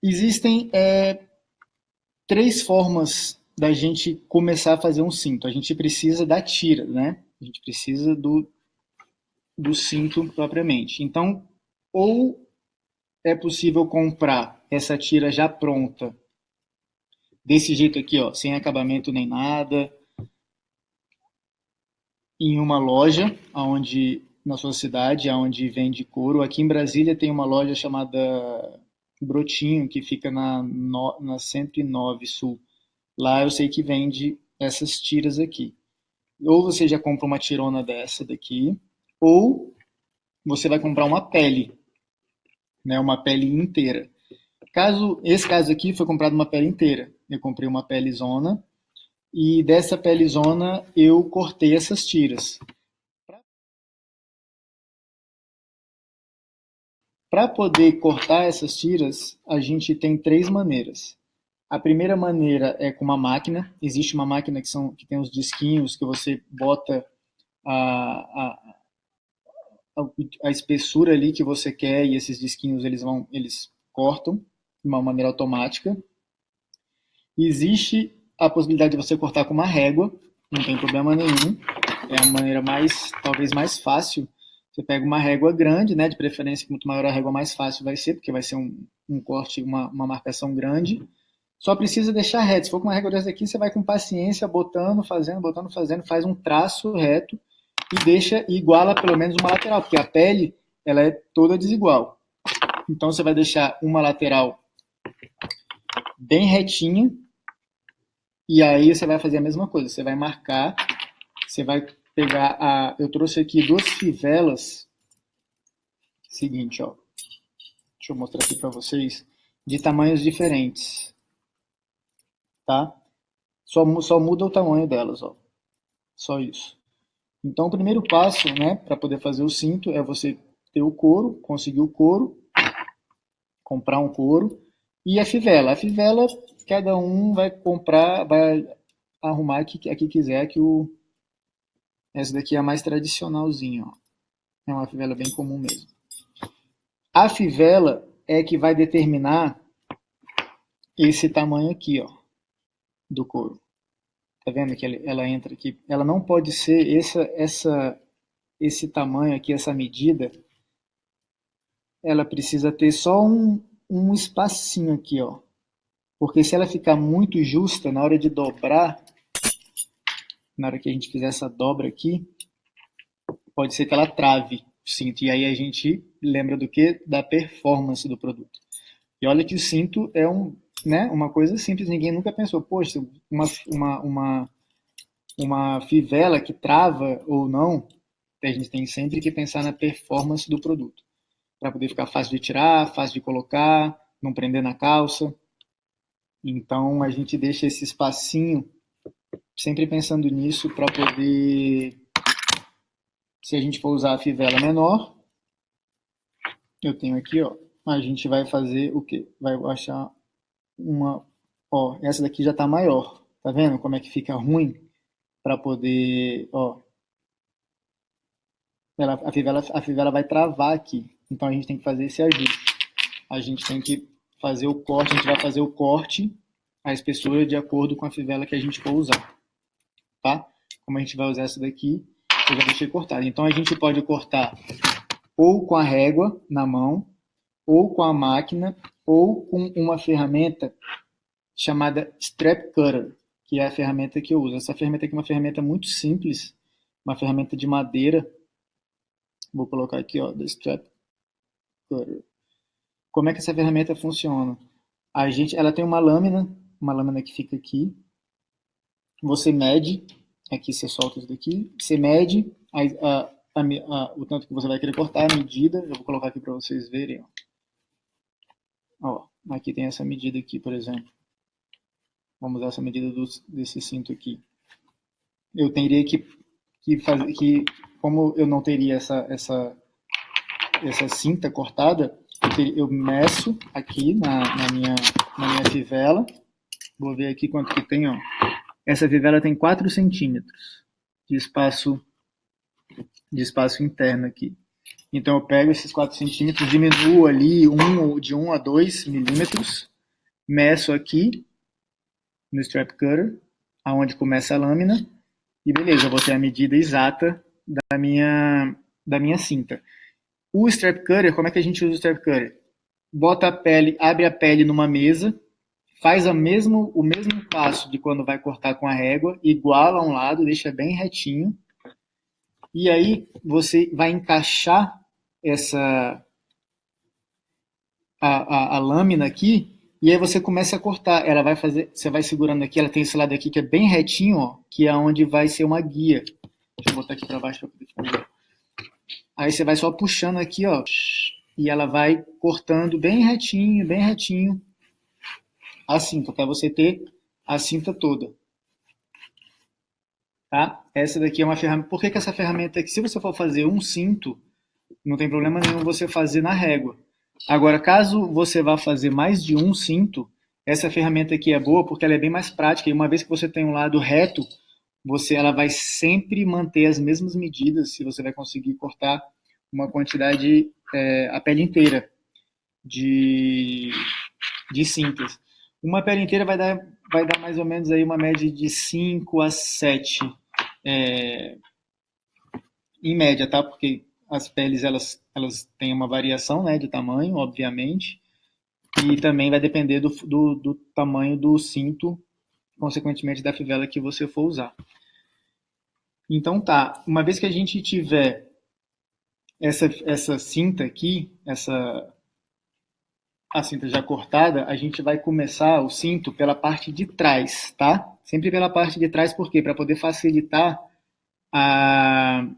Existem três formas da gente começar a fazer um cinto. A gente precisa da tira, né? A gente precisa do cinto propriamente. Então, ou é possível comprar essa tira já pronta, desse jeito aqui, ó, sem acabamento nem nada, em uma loja onde, na sua cidade, onde vende couro. Aqui em Brasília tem uma loja chamada Brotinho, que fica na 109 Sul. Lá eu sei que vende essas tiras aqui. Ou você já compra uma tirona dessa daqui, ou você vai comprar uma pele, né, uma pele inteira. Esse caso aqui foi comprado uma pele inteira. Eu comprei uma pelezona e dessa pelezona eu cortei essas tiras. Para poder cortar essas tiras, a gente tem três maneiras. A primeira maneira é com uma máquina. Existe uma máquina que tem os disquinhos que você bota a, a espessura ali que você quer e esses disquinhos eles cortam de uma maneira automática. Existe a possibilidade de você cortar com uma régua, não tem problema nenhum. É a maneira talvez mais fácil. Você pega uma régua grande, né? De preferência, quanto maior a régua, mais fácil vai ser, porque vai ser um corte, uma marcação grande. Só precisa deixar reto. Se for com uma régua dessa aqui, você vai com paciência, botando, fazendo, faz um traço reto e deixa e iguala pelo menos uma lateral, porque a pele ela é toda desigual. Então você vai deixar uma lateral bem retinha e aí você vai fazer a mesma coisa. Você vai marcar, você vai pegar eu trouxe aqui duas fivelas. Seguinte, ó. Deixa eu mostrar aqui para vocês de tamanhos diferentes, tá? Só muda o tamanho delas, ó. Só isso. Então, o primeiro passo, né, para poder fazer o cinto é você ter o couro, conseguir o couro, comprar um couro e a fivela. A fivela, cada um vai comprar, vai arrumar a que quiser, essa daqui é a mais tradicionalzinha, ó. É uma fivela bem comum mesmo. A fivela é que vai determinar esse tamanho aqui, ó, do couro. Tá vendo que ela entra aqui? Ela não pode ser esse tamanho aqui, essa medida. Ela precisa ter só um espacinho aqui, ó. Porque se ela ficar muito justa, na hora de dobrar, na hora que a gente fizer essa dobra aqui, pode ser que ela trave o cinto. E aí a gente lembra do quê? Da performance do produto. E olha que o cinto é uma coisa simples, ninguém nunca pensou, poxa, uma fivela que trava ou não, a gente tem sempre que pensar na performance do produto, para poder ficar fácil de tirar, fácil de colocar, não prender na calça. Então a gente deixa esse espacinho sempre pensando nisso para poder, se a gente for usar a fivela menor, eu tenho aqui, ó, a gente vai fazer o quê? Vai achar ó, essa daqui já tá maior, tá vendo como é que fica ruim para poder, ó, a fivela vai travar aqui, então a gente tem que fazer esse ajuste, a gente tem que fazer o corte, a gente vai fazer o corte, a espessura de acordo com a fivela que a gente for usar, tá? Como a gente vai usar essa daqui, eu já deixei cortado, então a gente pode cortar ou com a régua na mão, ou com a máquina, ou com uma ferramenta chamada Strap Cutter, que é a ferramenta que eu uso. Essa ferramenta aqui é uma ferramenta muito simples, uma ferramenta de madeira. Vou colocar aqui, ó, da Strap Cutter. Como é que essa ferramenta funciona? Ela tem uma lâmina que fica aqui. Você mede, aqui você solta isso daqui, você mede o tanto que você vai querer cortar, a medida. Eu vou colocar aqui para vocês verem, ó. Aqui tem essa medida aqui, por exemplo. Vamos usar essa medida desse cinto aqui. Eu teria que fazer como eu não teria essa cinta cortada, eu meço aqui na minha fivela. Vou ver aqui quanto que tem, ó. Essa fivela tem 4 centímetros de espaço interno aqui. Então eu pego esses 4 centímetros, diminuo ali de 1 a 2 milímetros meço aqui no strap cutter, aonde começa a lâmina, e beleza, eu vou ter a medida exata da minha cinta. O strap cutter, como é que a gente usa o strap cutter? Bota a pele, abre a pele numa mesa, faz o mesmo passo de quando vai cortar com a régua, iguala a um lado, deixa bem retinho, e aí você vai encaixar a lâmina aqui, e aí você começa a cortar. Ela vai fazer, você vai segurando aqui, ela tem esse lado aqui que é bem retinho, ó, que é onde vai ser uma guia. Deixa eu botar aqui para baixo para poder fazer. Aí você vai só puxando aqui, ó, e ela vai cortando bem retinho, a cinta, até você ter a cinta toda. Tá? Essa daqui é uma ferramenta. Por que essa ferramenta aqui? Se você for fazer um cinto, não tem problema nenhum você fazer na régua. Agora, caso você vá fazer mais de um cinto, essa ferramenta aqui é boa porque ela é bem mais prática e uma vez que você tem um lado reto, ela vai sempre manter as mesmas medidas se você vai conseguir cortar uma quantidade, a pele inteira de cintas. Uma pele inteira vai dar mais ou menos aí uma média de 5 a 7, em média, tá? Porque as peles elas têm uma variação, né, de tamanho, obviamente, e também vai depender do tamanho do cinto, consequentemente da fivela que você for usar. Então tá, uma vez que a gente tiver essa cinta aqui, a cinta já cortada, a gente vai começar o cinto pela parte de trás, tá? Sempre pela parte de trás, por quê? Para poder facilitar a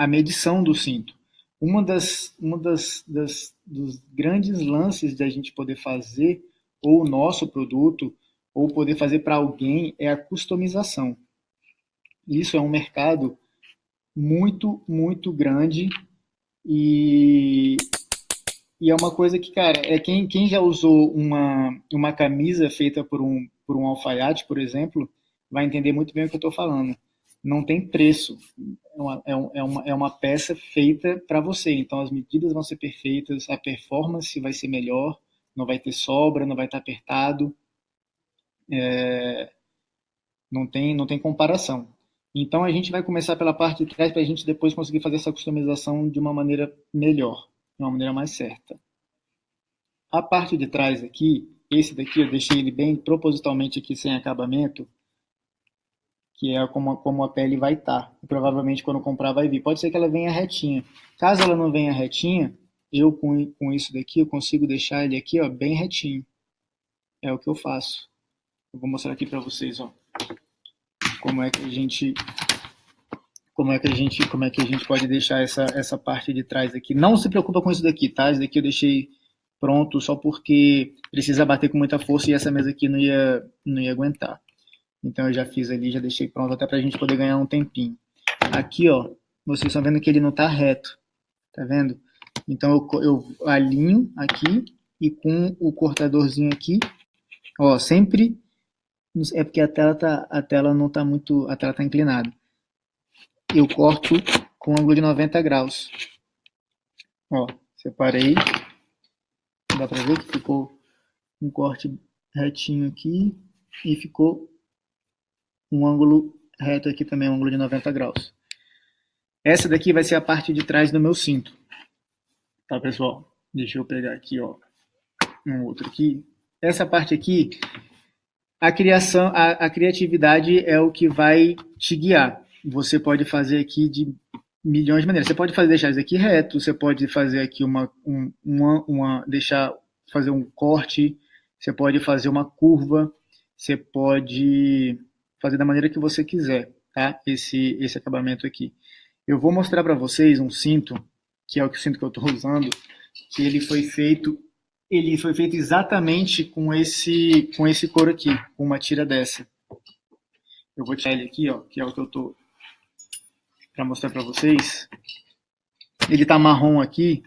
medição do cinto. Dos grandes lances da gente poder fazer ou o nosso produto ou poder fazer para alguém é a customização. Isso é um mercado muito, muito grande e é uma coisa que, cara, quem já usou uma camisa feita por um alfaiate, por exemplo, vai entender muito bem o que eu estou falando. Não tem preço. É uma peça feita para você. Então as medidas vão ser perfeitas, a performance vai ser melhor, não vai ter sobra, não vai estar apertado. Não tem comparação. Então a gente vai começar pela parte de trás para a gente depois conseguir fazer essa customização de uma maneira melhor, de uma maneira mais certa. A parte de trás aqui, esse daqui eu deixei ele bem propositalmente aqui sem acabamento, que é como a pele vai estar. Provavelmente quando comprar vai vir. Pode ser que ela venha retinha. Caso ela não venha retinha, eu com isso daqui eu consigo deixar ele aqui, ó, bem retinho. É o que eu faço. Eu vou mostrar aqui para vocês, ó, como é que a gente pode deixar essa parte de trás aqui. Não se preocupa com isso daqui, tá? Isso daqui eu deixei pronto só porque precisa bater com muita força e essa mesa aqui não ia aguentar. Então eu já fiz ali, já deixei pronto até pra gente poder ganhar um tempinho. Aqui, ó, vocês estão vendo que ele não tá reto, tá vendo? Então eu alinho aqui e com o cortadorzinho aqui, ó, sempre é porque a tela não tá muito, a tela tá inclinada. Eu corto com ângulo de 90 graus. Ó, separei. Dá pra ver que ficou um corte retinho aqui e ficou um ângulo reto aqui também, um ângulo de 90 graus. Essa daqui vai ser a parte de trás do meu cinto. Tá, pessoal? Deixa eu pegar aqui, ó, um outro aqui. Essa parte aqui, a criatividade é o que vai te guiar. Você pode fazer aqui de milhões de maneiras. Você pode deixar isso aqui reto, você pode fazer aqui fazer um corte, você pode fazer uma curva, você pode fazer da maneira que você quiser, tá? Esse acabamento aqui. Eu vou mostrar para vocês um cinto, que é o cinto que eu estou usando, que ele foi feito exatamente com esse couro aqui, com uma tira dessa. Eu vou tirar ele aqui, ó, que é o que eu tô para mostrar para vocês. Ele tá marrom aqui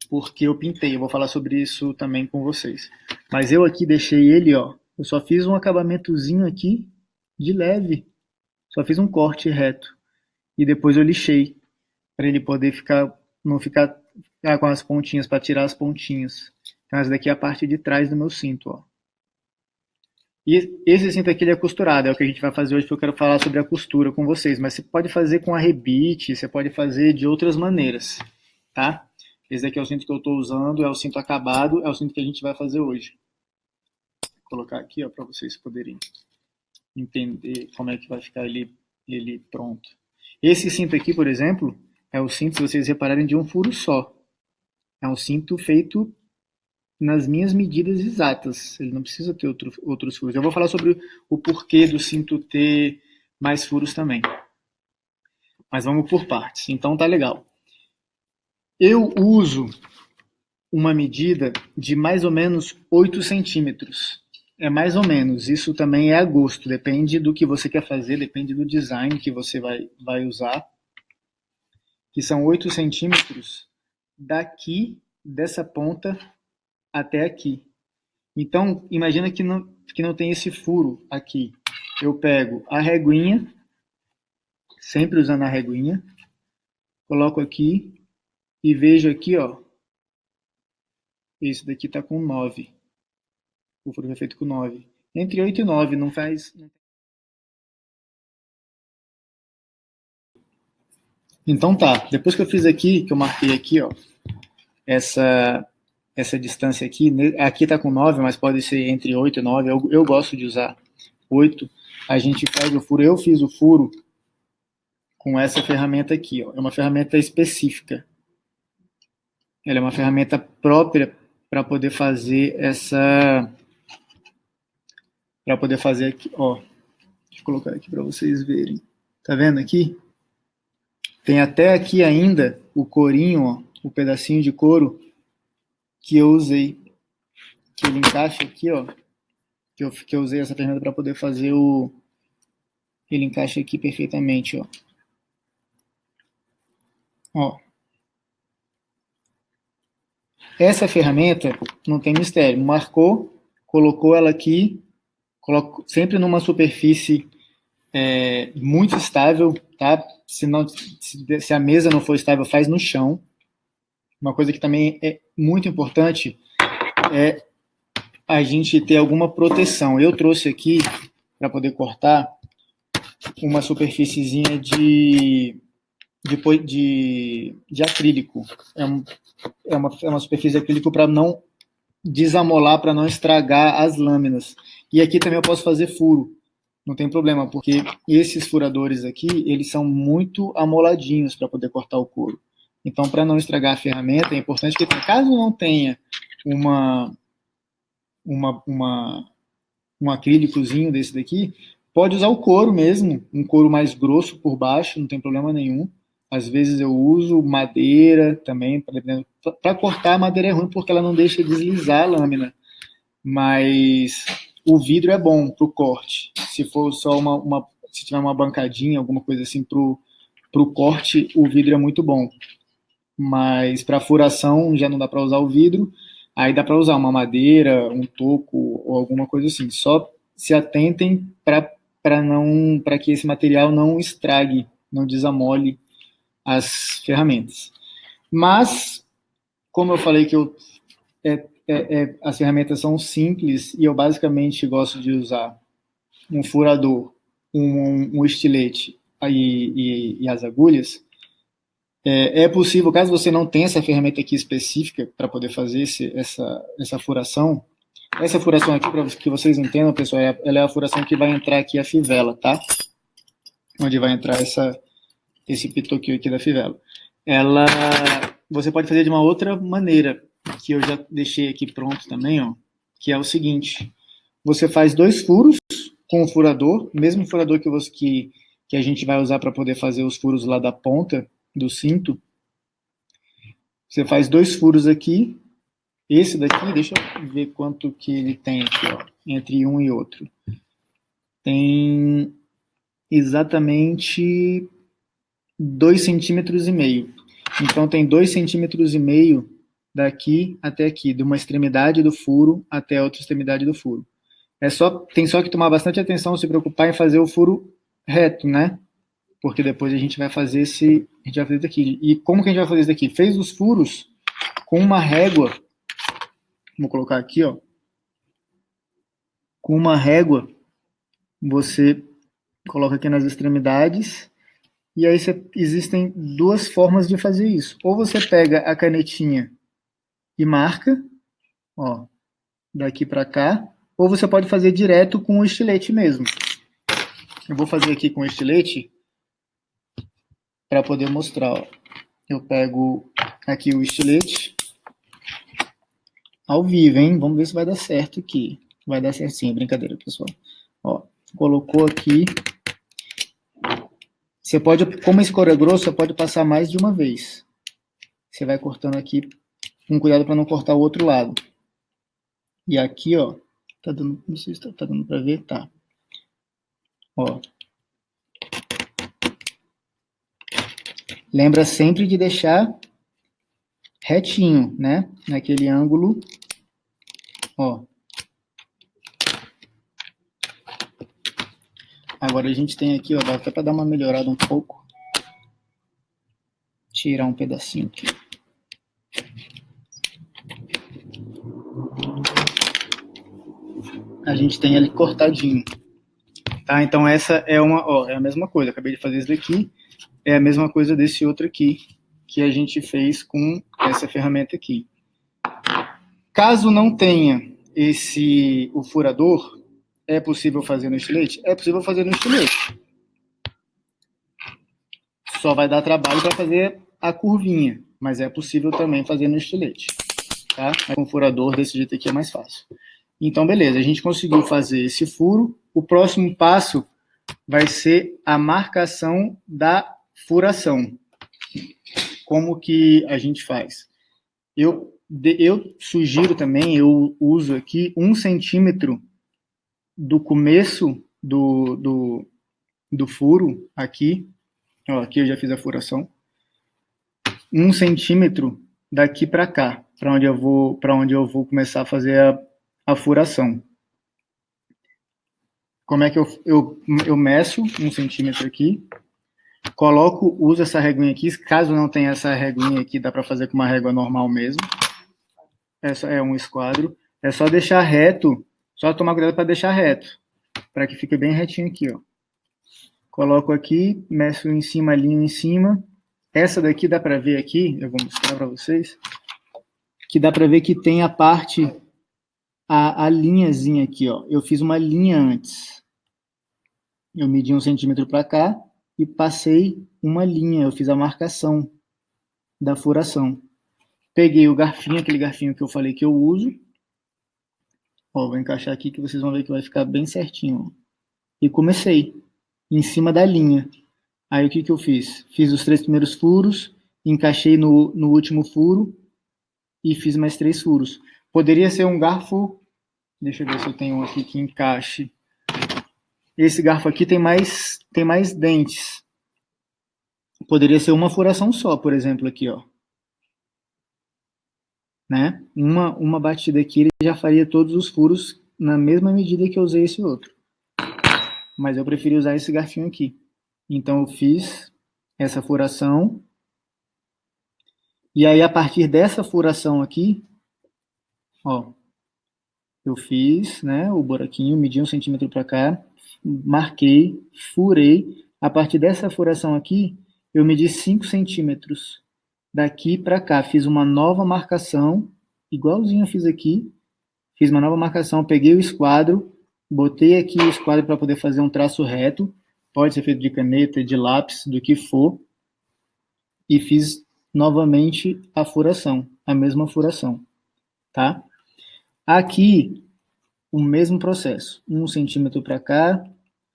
porque eu pintei. Eu vou falar sobre isso também com vocês. Mas eu aqui deixei ele, ó. Eu só fiz um acabamentozinho aqui de leve. Só fiz um corte reto e depois eu lixei para ele poder não ficar com as pontinhas, para tirar as pontinhas. Então essa daqui é a parte de trás do meu cinto, ó. E esse cinto aqui ele é costurado, é o que a gente vai fazer hoje, porque eu quero falar sobre a costura com vocês. Mas você pode fazer com arrebite, você pode fazer de outras maneiras, tá? Esse daqui é o cinto que eu estou usando, é o cinto acabado, é o cinto que a gente vai fazer hoje. Vou colocar aqui, ó, para vocês poderem entender como é que vai ficar ele pronto. Esse cinto aqui, por exemplo, é o cinto, se vocês repararem, de um furo só. É um cinto feito nas minhas medidas exatas. Ele não precisa ter outros furos. Eu vou falar sobre o porquê do cinto ter mais furos também. Mas vamos por partes. Então tá legal. Eu uso uma medida de mais ou menos 8 centímetros. É mais ou menos. Isso também é a gosto. Depende do que você quer fazer, depende do design que você vai usar. Que são 8 centímetros daqui, dessa ponta, até aqui. Então, imagina que não tem esse furo aqui. Eu pego a reguinha, sempre usando a reguinha, coloco aqui e vejo aqui, ó. Esse daqui tá com 9. O furo foi feito com 9. Entre 8 e 9, não faz... Então tá, depois que eu fiz aqui, que eu marquei aqui, ó, essa distância aqui tá com 9, mas pode ser entre 8 e 9, eu gosto de usar 8, a gente faz o furo, eu fiz o furo com essa ferramenta aqui, ó, é uma ferramenta específica, ela é uma ferramenta própria para poder fazer aqui, ó, deixa eu colocar aqui para vocês verem, tá vendo aqui? Tem até aqui ainda o corinho, ó, o pedacinho de couro que eu usei, que ele encaixa aqui, ó, que eu usei essa ferramenta para poder fazer ele encaixa aqui perfeitamente, ó. Ó. Essa ferramenta não tem mistério, marcou, colocou ela aqui, sempre numa superfície muito estável, tá? Se a mesa não for estável, faz no chão. Uma coisa que também é muito importante é a gente ter alguma proteção. Eu trouxe aqui, para poder cortar, uma superfíciezinha de acrílico. É uma superfície de acrílico para não desamolar, para não estragar as lâminas. E aqui também eu posso fazer furo. Não tem problema, porque esses furadores aqui, eles são muito amoladinhos para poder cortar o couro. Então, para não estragar a ferramenta, é importante que, caso não tenha um acrílicozinho desse daqui, pode usar o couro mesmo, um couro mais grosso por baixo, não tem problema nenhum. Às vezes eu uso madeira também, para cortar a madeira é ruim porque ela não deixa deslizar a lâmina, mas o vidro é bom para o corte. Se for só se tiver uma bancadinha, alguma coisa assim para o corte, o vidro é muito bom. Mas para furação já não dá para usar o vidro, aí dá para usar uma madeira, um toco ou alguma coisa assim. Só se atentem para que esse material não estrague, não desamole as ferramentas. Mas, como eu falei que as ferramentas são simples e eu basicamente gosto de usar um furador, um estilete e as agulhas, é possível, caso você não tenha essa ferramenta aqui específica para poder fazer essa furação, essa furação aqui, para que vocês entendam, pessoal, ela é a furação que vai entrar aqui a fivela, tá? Onde vai entrar esse pitoquinho aqui da fivela. Você pode fazer de uma outra maneira, que eu já deixei aqui pronto também, ó, que é o seguinte, você faz 2 furos com o furador, mesmo furador que a gente vai usar para poder fazer os furos lá da ponta do cinto. Você faz 2 furos aqui, esse daqui, deixa eu ver quanto que ele tem aqui, ó, entre um e outro. Tem exatamente 2,5 centímetros. Então tem 2,5 centímetros daqui até aqui, de uma extremidade do furo até a outra extremidade do furo. Tem só que tomar bastante atenção, se preocupar em fazer o furo reto, né? Porque depois a gente vai fazer isso daqui. E como que a gente vai fazer isso daqui? Fez os furos com uma régua, vou colocar aqui, ó, Com uma régua, você coloca aqui nas extremidades, e aí existem duas formas de fazer isso. Ou você pega a canetinha e marca, ó, daqui para cá, ou você pode fazer direto com o estilete mesmo. Eu vou fazer aqui com o estilete para poder mostrar, ó. Eu pego aqui o estilete ao vivo, hein? Vamos ver se vai dar certo aqui. Vai dar certo sim, brincadeira, pessoal. Ó, colocou aqui. Você pode, como esse couro é grosso, você pode passar mais de uma vez. Você vai cortando aqui, com cuidado para não cortar o outro lado. E aqui, ó, tá dando, não sei se tá dando para ver, tá. Ó. Lembra sempre de deixar retinho, né? Naquele ângulo, ó. Agora a gente tem aqui, ó, dá até para dar uma melhorada um pouco. Tirar um pedacinho aqui. A gente tem ele cortadinho. Tá? Então essa é é a mesma coisa. Acabei de fazer isso daqui. É a mesma coisa desse outro aqui, que a gente fez com essa ferramenta aqui. Caso não tenha o furador, é possível fazer no estilete? É possível fazer no estilete. Só vai dar trabalho para fazer a curvinha, mas é possível também fazer no estilete. Tá? Com o furador desse jeito aqui é mais fácil. Então, beleza, a gente conseguiu fazer esse furo. O próximo passo vai ser a marcação da furação. Como que a gente faz? Eu sugiro também, eu uso aqui 1 centímetro do começo do furo, aqui. Ó, aqui eu já fiz a furação. 1 centímetro daqui para cá, para onde eu vou começar a fazer a furação. Como é que eu meço 1 centímetro aqui, uso essa reguinha aqui. Caso não tenha essa reguinha aqui, dá para fazer com uma régua normal mesmo. Essa é um esquadro. É só deixar reto, só tomar cuidado para deixar reto, para que fique bem retinho aqui, ó. Coloco aqui, meço em cima, alinho em cima. Essa daqui dá para ver aqui, eu vou mostrar para vocês, que dá para ver que tem a parte, a linhazinha aqui, ó. Eu fiz uma linha antes. Eu medi 1 centímetro para cá e passei uma linha, eu fiz a marcação da furação. Peguei o garfinho, aquele garfinho que eu falei que eu uso. Ó, vou encaixar aqui que vocês vão ver que vai ficar bem certinho. Ó. E comecei em cima da linha. Aí o que eu fiz? Fiz os 3 primeiros furos, encaixei no último furo e fiz mais 3 furos. Poderia ser um garfo, deixa eu ver se eu tenho um aqui que encaixe. Esse garfo aqui tem mais dentes. Poderia ser uma furação só, por exemplo, aqui, ó. Né? Uma batida aqui, ele já faria todos os furos na mesma medida que eu usei esse outro. Mas eu preferi usar esse garfinho aqui. Então eu fiz essa furação. E aí, a partir dessa furação aqui, ó, eu fiz, né, o buraquinho, medi 1 centímetro para cá, marquei, furei. A partir dessa furação aqui, eu medi 5 centímetros. Daqui para cá, fiz uma nova marcação, igualzinho eu fiz aqui. Fiz uma nova marcação, peguei o esquadro, botei aqui o esquadro para poder fazer um traço reto. Pode ser feito de caneta, de lápis, do que for. E fiz novamente a furação, a mesma furação, tá? Aqui, o mesmo processo. 1 centímetro para cá,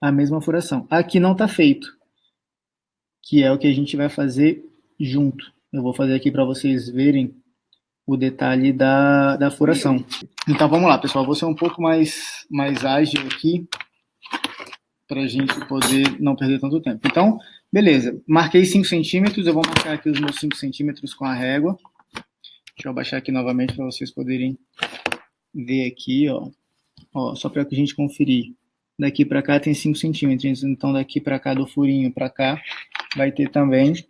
a mesma furação. Aqui não está feito, que é o que a gente vai fazer junto. Eu vou fazer aqui para vocês verem o detalhe da furação. Então, vamos lá, pessoal. Vou ser um pouco mais ágil aqui, para a gente poder não perder tanto tempo. Então, beleza. Marquei 5 centímetros. Eu vou marcar aqui os meus 5 centímetros com a régua. Deixa eu abaixar aqui novamente para vocês poderem ver aqui, ó. Ó, só para que a gente conferir. Daqui para cá tem 5 centímetros. Então, daqui para cá, do furinho para cá, vai ter também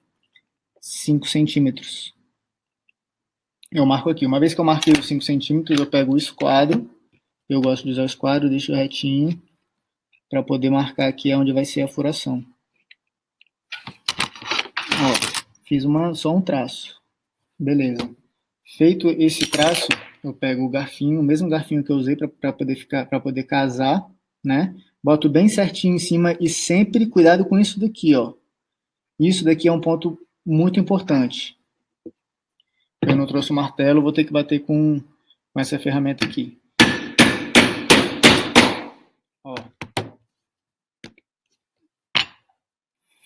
5 centímetros. Eu marco aqui. Uma vez que eu marquei os 5 centímetros, eu pego o esquadro Eu gosto de usar o esquadro, deixo retinho para poder marcar aqui onde vai ser a furação. Ó, fiz só um traço. Beleza. Feito esse traço, eu pego o garfinho, o mesmo garfinho que eu usei para poder casar, né? Boto bem certinho em cima e sempre cuidado com isso daqui, ó. Isso daqui é um ponto muito importante. Eu não trouxe o martelo, vou ter que bater com essa ferramenta aqui. Ó.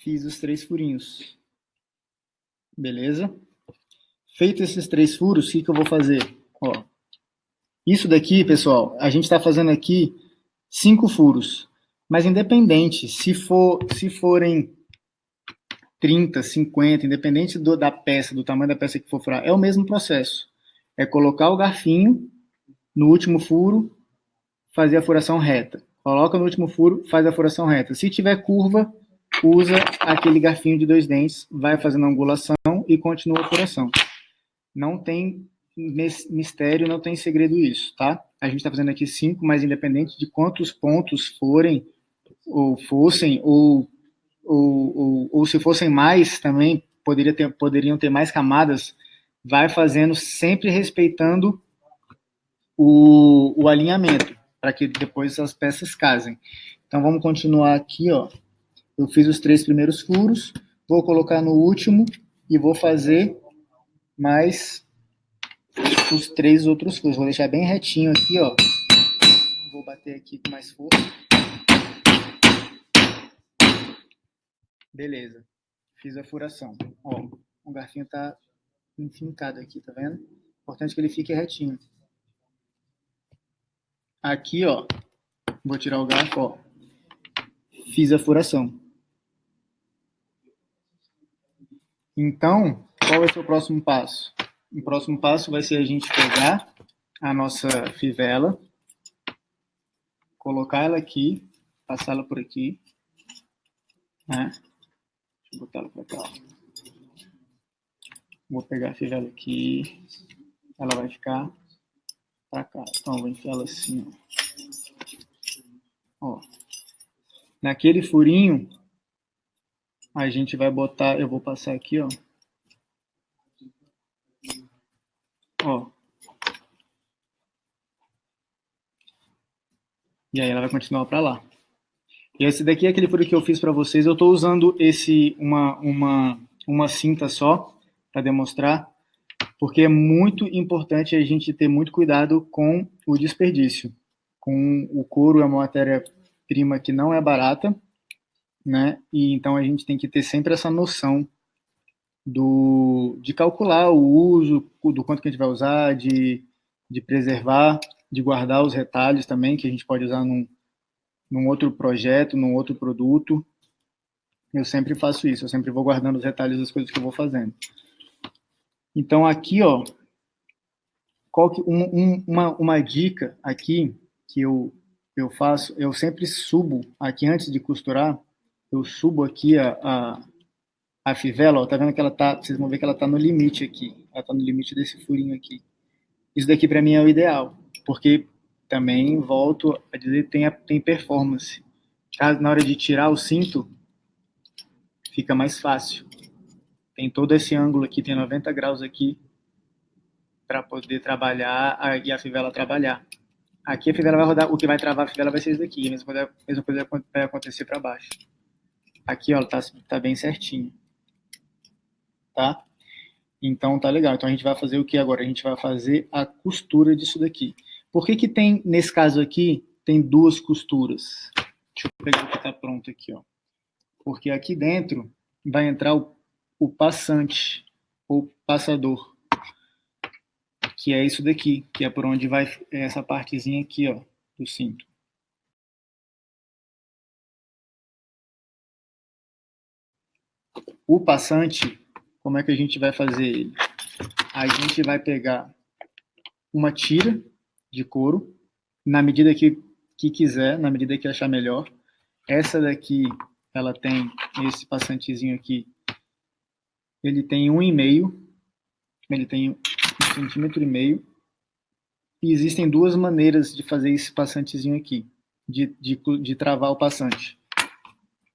Fiz os 3 furinhos. Beleza? Feito esses 3 furos, o que eu vou fazer? Ó. Isso daqui, pessoal, a gente está fazendo aqui 5 furos. Mas independente, se forem 30, 50, independente da peça, do tamanho da peça que for furar, é o mesmo processo. É colocar o garfinho no último furo, fazer a furação reta. Coloca no último furo, faz a furação reta. Se tiver curva, usa aquele garfinho de 2 dentes, vai fazendo a angulação e continua a furação. Não tem mistério, não tem segredo isso, tá? A gente está fazendo aqui 5, mas independente de quantos pontos forem, ou fossem, ou se fossem mais também, poderiam ter mais camadas, vai fazendo sempre respeitando o alinhamento, para que depois as peças casem. Então vamos continuar aqui, ó. Eu fiz os 3 primeiros furos, vou colocar no último e vou fazer mais os 3 outros furos. Vou deixar bem retinho aqui, ó. Vou bater aqui com mais força. Beleza. Fiz a furação. Ó, o garfinho tá enfincado aqui, tá vendo? Importante que ele fique retinho. Aqui, ó, vou tirar o garfo, ó. Fiz a furação. Então, qual vai ser o próximo passo? O próximo passo vai ser a gente pegar a nossa fivela, colocar ela aqui, passar ela por aqui, né? Deixa eu botar ela pra cá. Vou pegar a fivela aqui, ela vai ficar pra cá. Então, vou enfiar ela assim, ó. Naquele furinho, a gente vai botar, eu vou passar aqui, ó. Ó. E aí ela vai continuar para lá. E esse daqui é aquele furo que eu fiz para vocês. Eu estou usando uma cinta só para demonstrar, porque é muito importante a gente ter muito cuidado com o desperdício. Com o couro é uma matéria-prima que não é barata, né? E então a gente tem que ter sempre essa noção de calcular o uso, do quanto que a gente vai usar, de preservar, de guardar os retalhos também, que a gente pode usar num outro projeto, num outro produto. Eu sempre faço isso, eu sempre vou guardando os retalhos das coisas que eu vou fazendo. Então aqui, ó, uma dica aqui que eu faço, eu sempre subo aqui antes de costurar, eu subo aqui a fivela, ó, tá vendo que ela tá, vocês vão ver que ela tá no limite aqui, ela tá no limite desse furinho aqui. Isso daqui para mim é o ideal, porque também, volto a dizer, tem performance. Na hora de tirar o cinto, fica mais fácil. Tem todo esse ângulo aqui, tem 90 graus aqui, para poder trabalhar e a fivela trabalhar. Aqui a fivela vai rodar, o que vai travar a fivela vai ser isso daqui, a mesma coisa vai acontecer para baixo. Aqui, ó, tá bem certinho. Tá? Então tá legal. Então a gente vai fazer o que agora? A gente vai fazer a costura disso daqui. Por que tem, nesse caso aqui, tem 2 costuras? Deixa eu pegar o que tá pronto aqui, ó. Porque aqui dentro vai entrar o passante, ou passador, que é isso daqui, que é por onde vai essa partezinha aqui, ó, do cinto. O passante, como é que a gente vai fazer ele? A gente vai pegar uma tira de couro, na medida que quiser, na medida que achar melhor. Essa daqui, ela tem esse passantezinho aqui, ele tem 1,5, ele tem 1,5 cm, E existem duas maneiras de fazer esse passantezinho aqui, de travar o passante.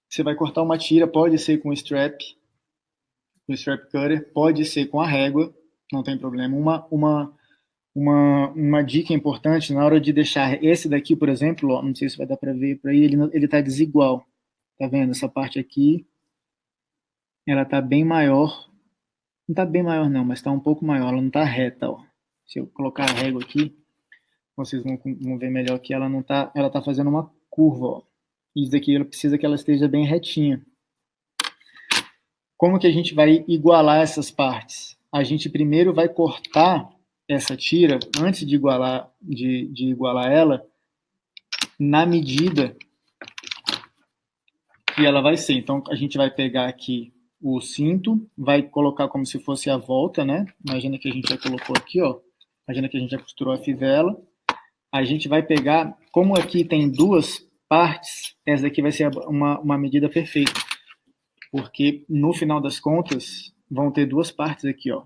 Você vai cortar uma tira, pode ser com strap cutter, pode ser com a régua, não tem problema. Uma dica importante, na hora de deixar esse daqui, por exemplo, ó, não sei se vai dar para ver por aí, ele tá desigual. Tá vendo? Essa parte aqui, ela tá bem maior. Não tá bem maior não, mas tá um pouco maior, ela não tá reta, ó. Se eu colocar a régua aqui, vocês vão ver melhor que ela tá fazendo uma curva, ó. Isso daqui ela precisa que ela esteja bem retinha. Como que a gente vai igualar essas partes? A gente primeiro vai cortar essa tira, antes de igualar ela, na medida que ela vai ser. Então, a gente vai pegar aqui o cinto, vai colocar como se fosse a volta, né? Imagina que a gente já colocou aqui, ó. Imagina que a gente já costurou a fivela. A gente vai pegar, como aqui tem duas partes, essa daqui vai ser uma medida perfeita. Porque, no final das contas, vão ter duas partes aqui, ó.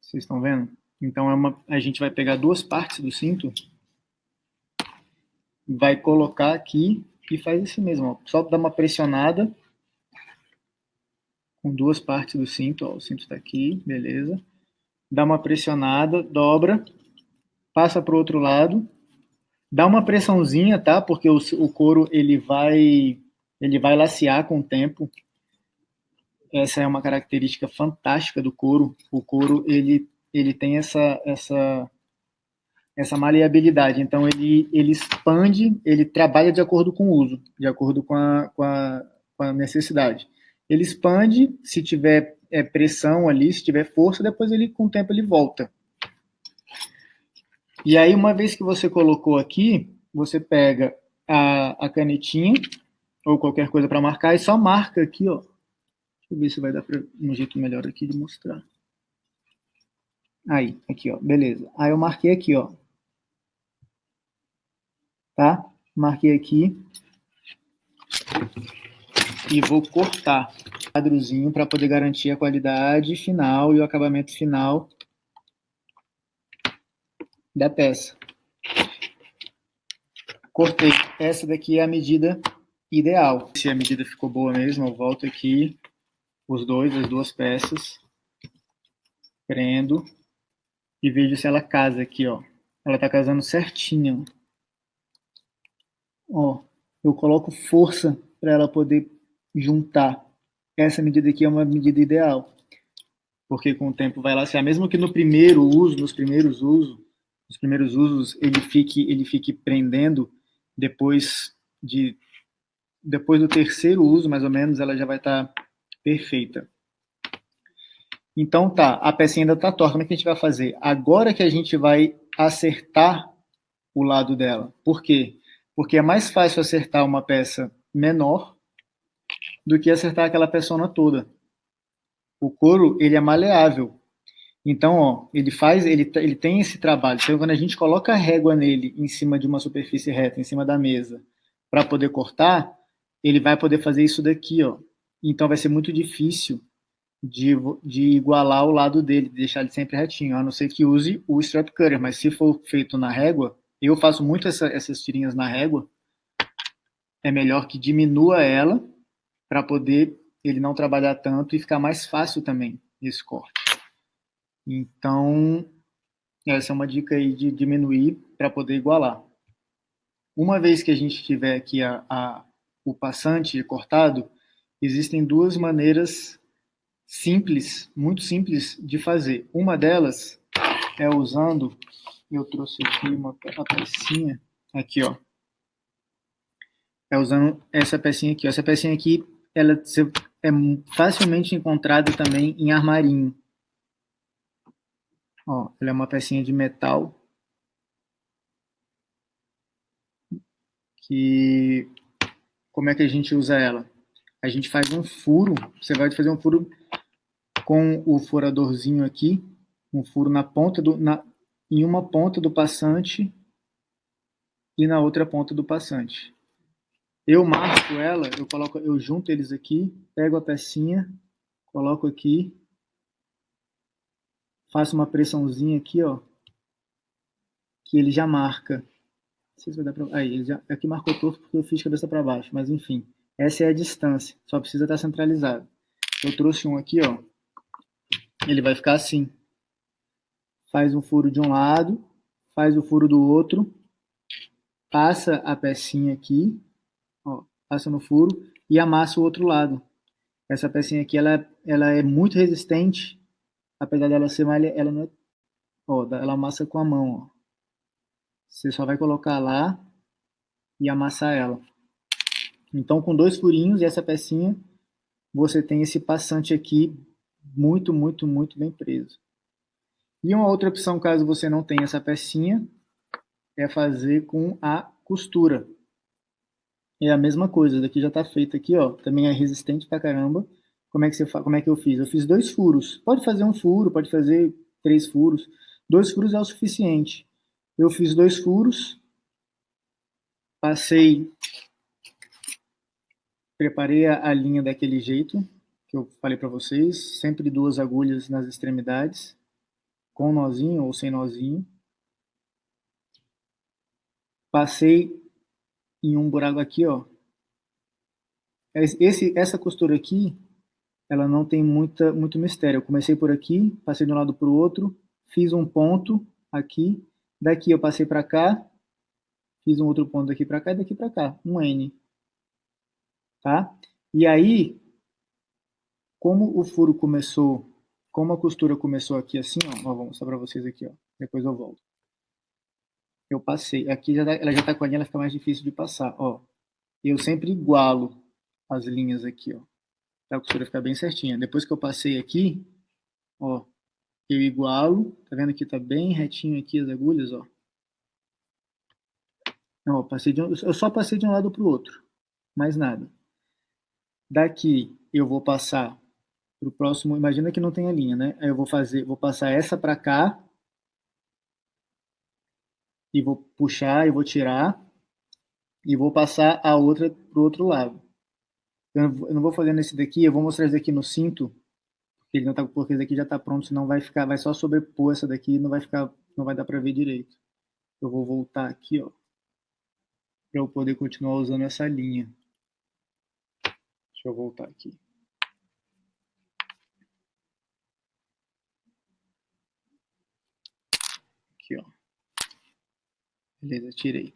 Vocês estão vendo? Então, a gente vai pegar duas partes do cinto, vai colocar aqui e faz isso mesmo, ó. Só dá uma pressionada com duas partes do cinto, ó. O cinto está aqui, beleza. Dá uma pressionada, dobra, passa para o outro lado, dá uma pressãozinha, tá? Porque o couro ele vai lacear com o tempo. Essa é uma característica fantástica do couro. O couro ele tem essa maleabilidade. Então ele expande, ele trabalha de acordo com o uso, de acordo com a necessidade. Ele expande, se tiver pressão ali, se tiver força, depois com o tempo ele volta. E aí, uma vez que você colocou aqui, você pega a canetinha ou qualquer coisa para marcar e só marca aqui, ó. Deixa eu ver se vai dar um jeito melhor aqui de mostrar. Aí, aqui, ó, beleza. Aí eu marquei aqui, ó. Tá? Marquei aqui. E vou cortar o quadrozinho para poder garantir a qualidade final e o acabamento final da peça. Cortei. Essa daqui é a medida ideal. Se a medida ficou boa mesmo, eu volto aqui, as duas peças, prendo e vejo se ela casa aqui, ó. Ela tá casando certinho. Ó, eu coloco força para ela poder juntar. Essa medida aqui é uma medida ideal, porque com o tempo vai lacear, mesmo que nos primeiros usos ele fique prendendo, depois do terceiro uso, mais ou menos, ela já vai estar perfeita. Então tá, a pecinha ainda tá torta, como é que a gente vai fazer? Agora que a gente vai acertar o lado dela. Por quê? Porque é mais fácil acertar uma peça menor do que acertar aquela peçona toda. O couro, ele é maleável. Então, ó, ele tem esse trabalho. Então, quando a gente coloca a régua nele em cima de uma superfície reta, em cima da mesa, para poder cortar, ele vai poder fazer isso daqui, ó. Então, vai ser muito difícil de igualar o lado dele, de deixar ele sempre retinho, a não ser que use o strap cutter. Mas se for feito na régua, eu faço muito essas tirinhas na régua, é melhor que diminua ela para poder ele não trabalhar tanto e ficar mais fácil também esse corte. Então, essa é uma dica aí de diminuir para poder igualar. Uma vez que a gente tiver aqui o passante cortado, existem duas maneiras simples, muito simples de fazer. Uma delas é usando, eu trouxe aqui uma pecinha, aqui ó, é usando essa pecinha aqui. Essa pecinha aqui, ela é facilmente encontrada também em armarinho. Ó, ela é uma pecinha de metal que, como é que a gente usa ela? A gente faz um furo, você vai fazer um furo com o furadorzinho aqui, um furo em uma ponta do passante e na outra ponta do passante. Eu marco ela, eu junto eles aqui, pego a pecinha, coloco aqui, faço uma pressãozinha aqui, ó, que ele já marca. Não sei se vai dar pra... Aí, ele já... aqui marcou torto porque eu fiz cabeça para baixo, mas enfim. Essa é a distância, só precisa estar centralizado. Eu trouxe um aqui, ó. Ele vai ficar assim. Faz um furo de um lado, faz o furo do outro, passa a pecinha aqui, ó, passa no furo e amassa o outro lado. Essa pecinha aqui, ela é muito resistente, apesar dela ser malha, ela não é, ó, ela amassa com a mão, ó. Você só vai colocar lá e amassar ela. Então, com 2 furinhos e essa pecinha, você tem esse passante aqui muito, muito, muito bem preso. E uma outra opção, caso você não tenha essa pecinha, é fazer com a costura. É a mesma coisa, daqui já está feito aqui, ó. Também é resistente pra caramba. Como é que eu fiz? Eu fiz 2 furos. Pode fazer um furo, pode fazer 3 furos. 2 furos é o suficiente. Eu fiz 2 furos, passei, preparei a linha daquele jeito que eu falei para vocês, sempre 2 agulhas nas extremidades, com nozinho ou sem nozinho. Passei em um buraco aqui, ó. Essa costura aqui, ela não tem muito mistério. Eu comecei por aqui, passei de um lado para o outro, fiz um ponto aqui, daqui eu passei para cá, fiz um outro ponto daqui para cá e daqui para cá, um N. Tá? E aí, como o furo começou, como a costura começou aqui assim, ó, vou mostrar para vocês aqui, ó, depois eu volto. Eu passei, aqui ela já tá com a linha, ela fica mais difícil de passar, ó. Eu sempre igualo as linhas aqui, ó, para a costura ficar bem certinha. Depois que eu passei aqui, ó, eu igualo, tá vendo que tá bem retinho aqui as agulhas, ó. Não, eu só passei de um lado para o outro, mais nada. Daqui eu vou passar pro próximo, imagina que não tem a linha, né? Aí eu vou passar essa para cá e vou puxar, e vou tirar e vou passar a outra pro outro lado. Eu não vou fazer nesse daqui, eu vou mostrar esse daqui no cinto, porque ele não tá, porque esse daqui já tá pronto, senão vai só sobrepor essa daqui e não vai dar para ver direito. Eu vou voltar aqui, ó, para eu poder continuar usando essa linha. Deixa eu voltar aqui. Aqui, ó. Beleza, tirei.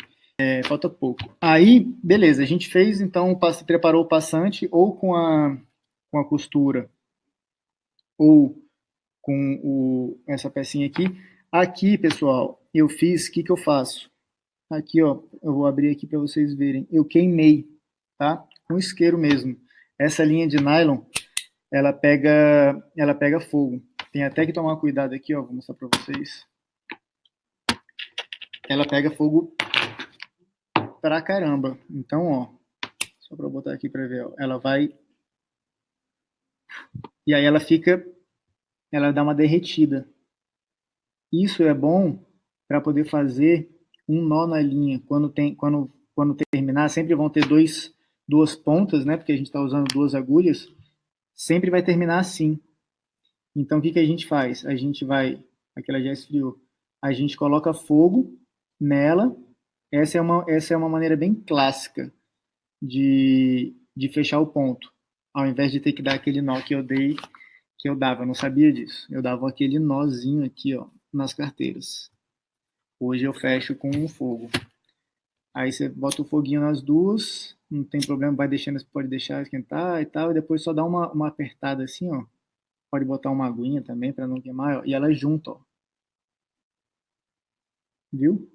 Falta pouco. Aí, beleza, a gente fez, então, preparou o passante ou com a costura ou com essa pecinha aqui. Aqui, pessoal, eu fiz, o que eu faço? Aqui, ó, eu vou abrir aqui para vocês verem. Eu queimei, tá? Com isqueiro mesmo. Essa linha de nylon, ela pega fogo. Tem até que tomar cuidado aqui, ó, vou mostrar para vocês. Ela pega fogo pra caramba. Então, ó, só para botar aqui para ver, ó, ela vai e aí ela dá uma derretida. Isso é bom para poder fazer um nó na linha. Quando terminar, sempre vão ter duas pontas, né? Porque a gente está usando 2 agulhas. Sempre vai terminar assim. Então, o que a gente faz? A gente vai, aqui ela já esfriou. A gente coloca fogo nela. Essa é uma maneira bem clássica de fechar o ponto. Ao invés de ter que dar aquele nó que eu dava, eu não sabia disso. Eu dava aquele nozinho aqui, ó, nas carteiras. Hoje eu fecho com um fogo. Aí você bota o foguinho nas duas, não tem problema, pode deixar esquentar e tal, e depois só dá uma apertada assim, ó. Pode botar uma aguinha também para não queimar, ó, e ela junta, ó. Viu?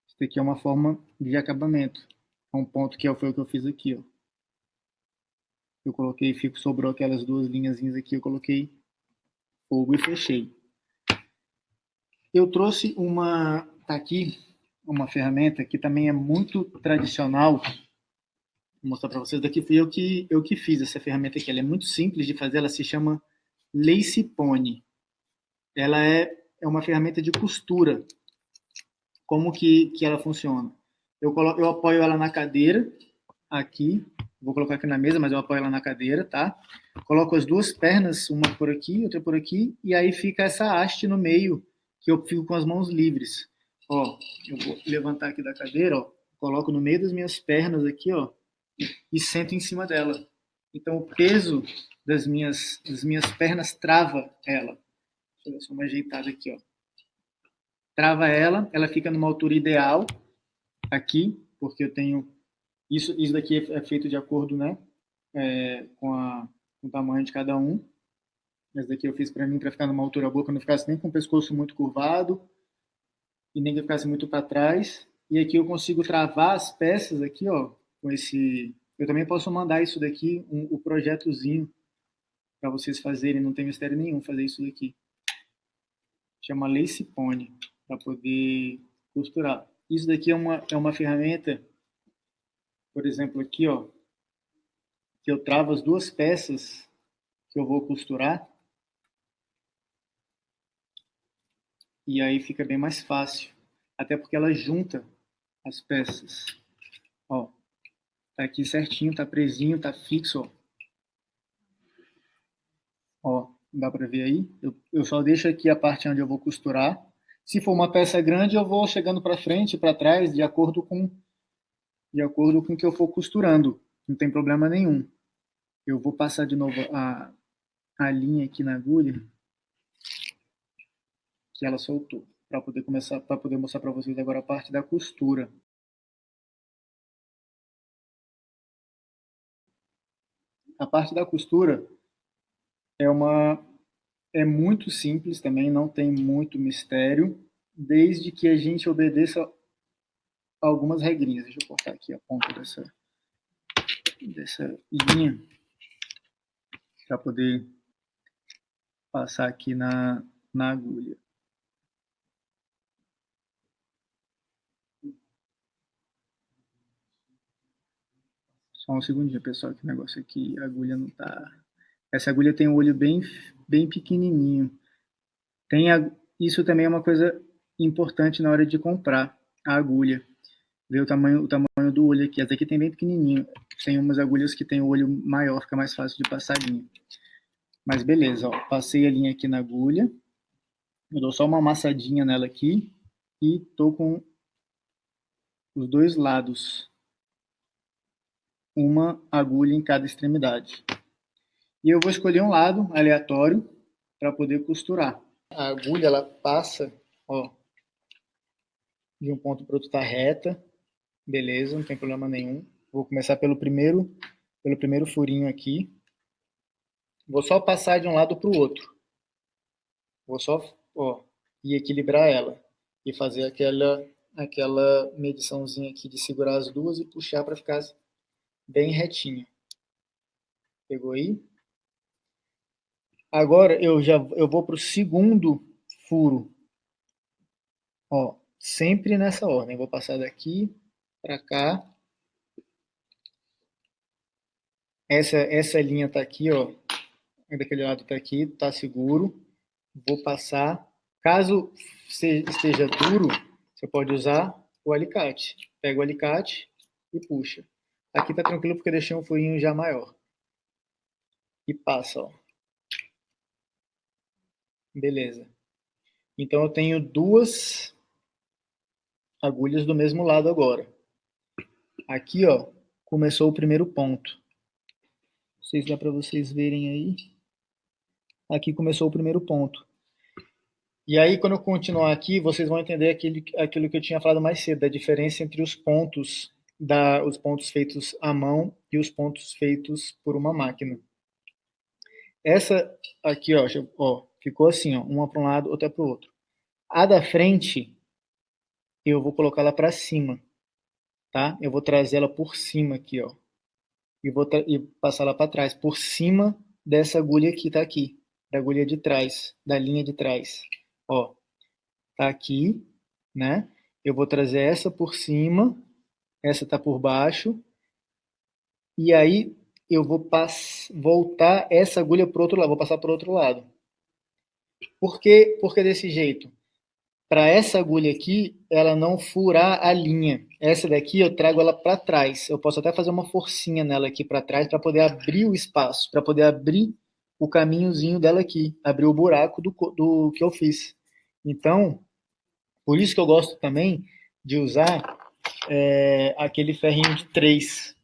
Isso aqui é uma forma de acabamento. É um ponto que foi o que eu fiz aqui, ó. Eu coloquei, sobrou aquelas 2 linhazinhas aqui, eu coloquei fogo e fechei. Eu trouxe tá aqui, uma ferramenta que também é muito tradicional. Vou mostrar para vocês. Daqui fui eu que fiz essa ferramenta aqui. Ela é muito simples de fazer, ela se chama Lace Pony. Ela é uma ferramenta de costura. Como que ela funciona? Eu apoio ela na cadeira, aqui, vou colocar aqui na mesa, mas eu apoio ela na cadeira, tá? Coloco as 2 pernas, uma por aqui, outra por aqui, e aí fica essa haste no meio, que eu fico com as mãos livres. Ó, eu vou levantar aqui da cadeira, ó, coloco no meio das minhas pernas aqui, ó, e sento em cima dela. Então o peso das minhas pernas trava ela. Deixa eu dar só uma ajeitada aqui, ó. Trava ela, ela fica numa altura ideal aqui, porque eu tenho isso daqui é feito de acordo, né, com o tamanho de cada um. Esse daqui eu fiz para mim para ficar numa altura boa, que eu não ficasse nem com o pescoço muito curvado e nem que eu ficasse muito para trás. E aqui eu consigo travar as peças aqui, ó, com esse. Eu também posso mandar isso daqui, o projetozinho para vocês fazerem, não tem mistério nenhum fazer isso daqui. Chama Lace Pony, para poder costurar. Isso daqui é uma ferramenta, por exemplo, aqui, ó, que eu travo as duas peças que eu vou costurar. E aí fica bem mais fácil. Até porque ela junta as peças. Ó, tá aqui certinho, tá presinho, tá fixo, ó. Ó, dá pra ver aí? Eu só deixo aqui a parte onde eu vou costurar. Se for uma peça grande, eu vou chegando para frente e para trás de acordo com o que eu for costurando. Não tem problema nenhum. Eu vou passar de novo a linha aqui na agulha que ela soltou, para poder começar, para poder mostrar para vocês agora a parte da costura. A parte da costura é muito simples também, não tem muito mistério, desde que a gente obedeça algumas regrinhas. Deixa eu cortar aqui a ponta dessa linha para poder passar aqui na agulha. Só um segundinho, pessoal, que o negócio aqui, a agulha não tá... Essa agulha tem um olho bem pequenininho. Isso também é uma coisa importante na hora de comprar a agulha. Ver o tamanho do olho aqui. Essa aqui tem bem pequenininho. Tem umas agulhas que tem o olho maior, fica mais fácil de passar a linha. Mas beleza, ó, passei a linha aqui na agulha. Eu dou só uma amassadinha nela aqui e tô com os dois lados. Uma agulha em cada extremidade. E eu vou escolher um lado aleatório para poder costurar. A agulha, ela passa, ó, de um ponto para outro, tá reta. Beleza, não tem problema nenhum. Vou começar pelo primeiro furinho aqui. Vou só passar de um lado para o outro. Vou só, ó, e equilibrar ela. E fazer aquela mediçãozinha aqui de segurar as duas e puxar para ficar bem retinha. Pegou aí? Agora eu vou para o segundo furo. Ó, sempre nessa ordem. Vou passar daqui para cá. Essa linha tá aqui, ó. Daquele lado tá aqui, tá seguro. Vou passar. Caso esteja duro, você pode usar o alicate. Pega o alicate e puxa. Aqui tá tranquilo porque eu deixei um furinho já maior. E passa, ó. Beleza. Então eu tenho duas agulhas do mesmo lado agora. Aqui, ó, começou o primeiro ponto. Não sei se dá para vocês verem aí. Aqui começou o primeiro ponto. E aí, quando eu continuar aqui, vocês vão entender aquilo que eu tinha falado mais cedo, da diferença entre os pontos feitos à mão e os pontos feitos por uma máquina. Essa aqui, ó, ficou assim, ó, uma para um lado, outra para o outro. A da frente, eu vou colocar ela para cima, tá? Eu vou trazer ela por cima aqui, ó, e passar ela para trás, por cima dessa agulha que tá aqui, da agulha de trás, da linha de trás. Ó, tá aqui, né? Eu vou trazer essa por cima, essa tá por baixo, e aí eu vou voltar essa agulha pro outro lado, vou passar pro outro lado. Por que desse jeito? Para essa agulha aqui, ela não furar a linha. Essa daqui eu trago ela para trás. Eu posso até fazer uma forcinha nela aqui para trás para poder abrir o espaço, para poder abrir o caminhozinho dela aqui, abrir o buraco do que eu fiz. Então, Por isso que eu gosto também de usar aquele ferrinho de 3.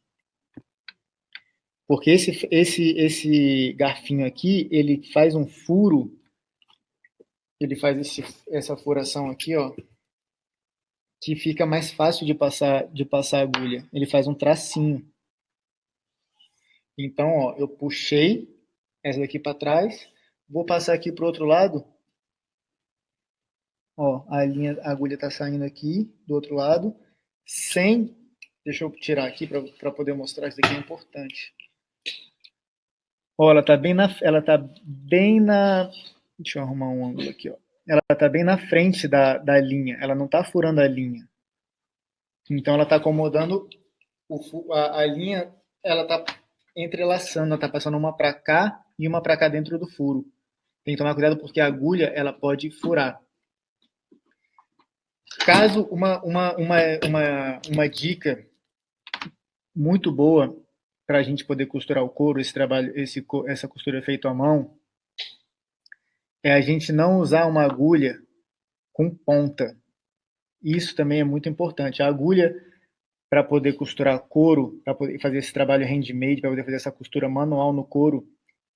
Porque esse garfinho aqui, ele faz um furo, ele faz essa furação aqui, ó, que fica mais fácil de passar a agulha. Ele faz um tracinho. Então, ó, eu puxei essa daqui para trás, vou passar aqui pro outro lado. Ó, a agulha tá saindo aqui do outro lado, sem... Deixa eu tirar aqui para poder mostrar, isso daqui é importante. Ó, ela tá bem na... Deixa eu arrumar um ângulo aqui, ó. Ela tá bem na frente da linha, ela não tá furando a linha. Então ela tá acomodando a linha, ela tá entrelaçando, ela tá passando uma para cá e uma para cá dentro do furo. Tem que tomar cuidado porque a agulha, ela pode furar. Caso uma dica muito boa para a gente poder costurar o couro, essa costura feita à mão, é a gente não usar uma agulha com ponta. Isso também é muito importante. A agulha, para poder costurar couro, para poder fazer esse trabalho handmade, para poder fazer essa costura manual no couro,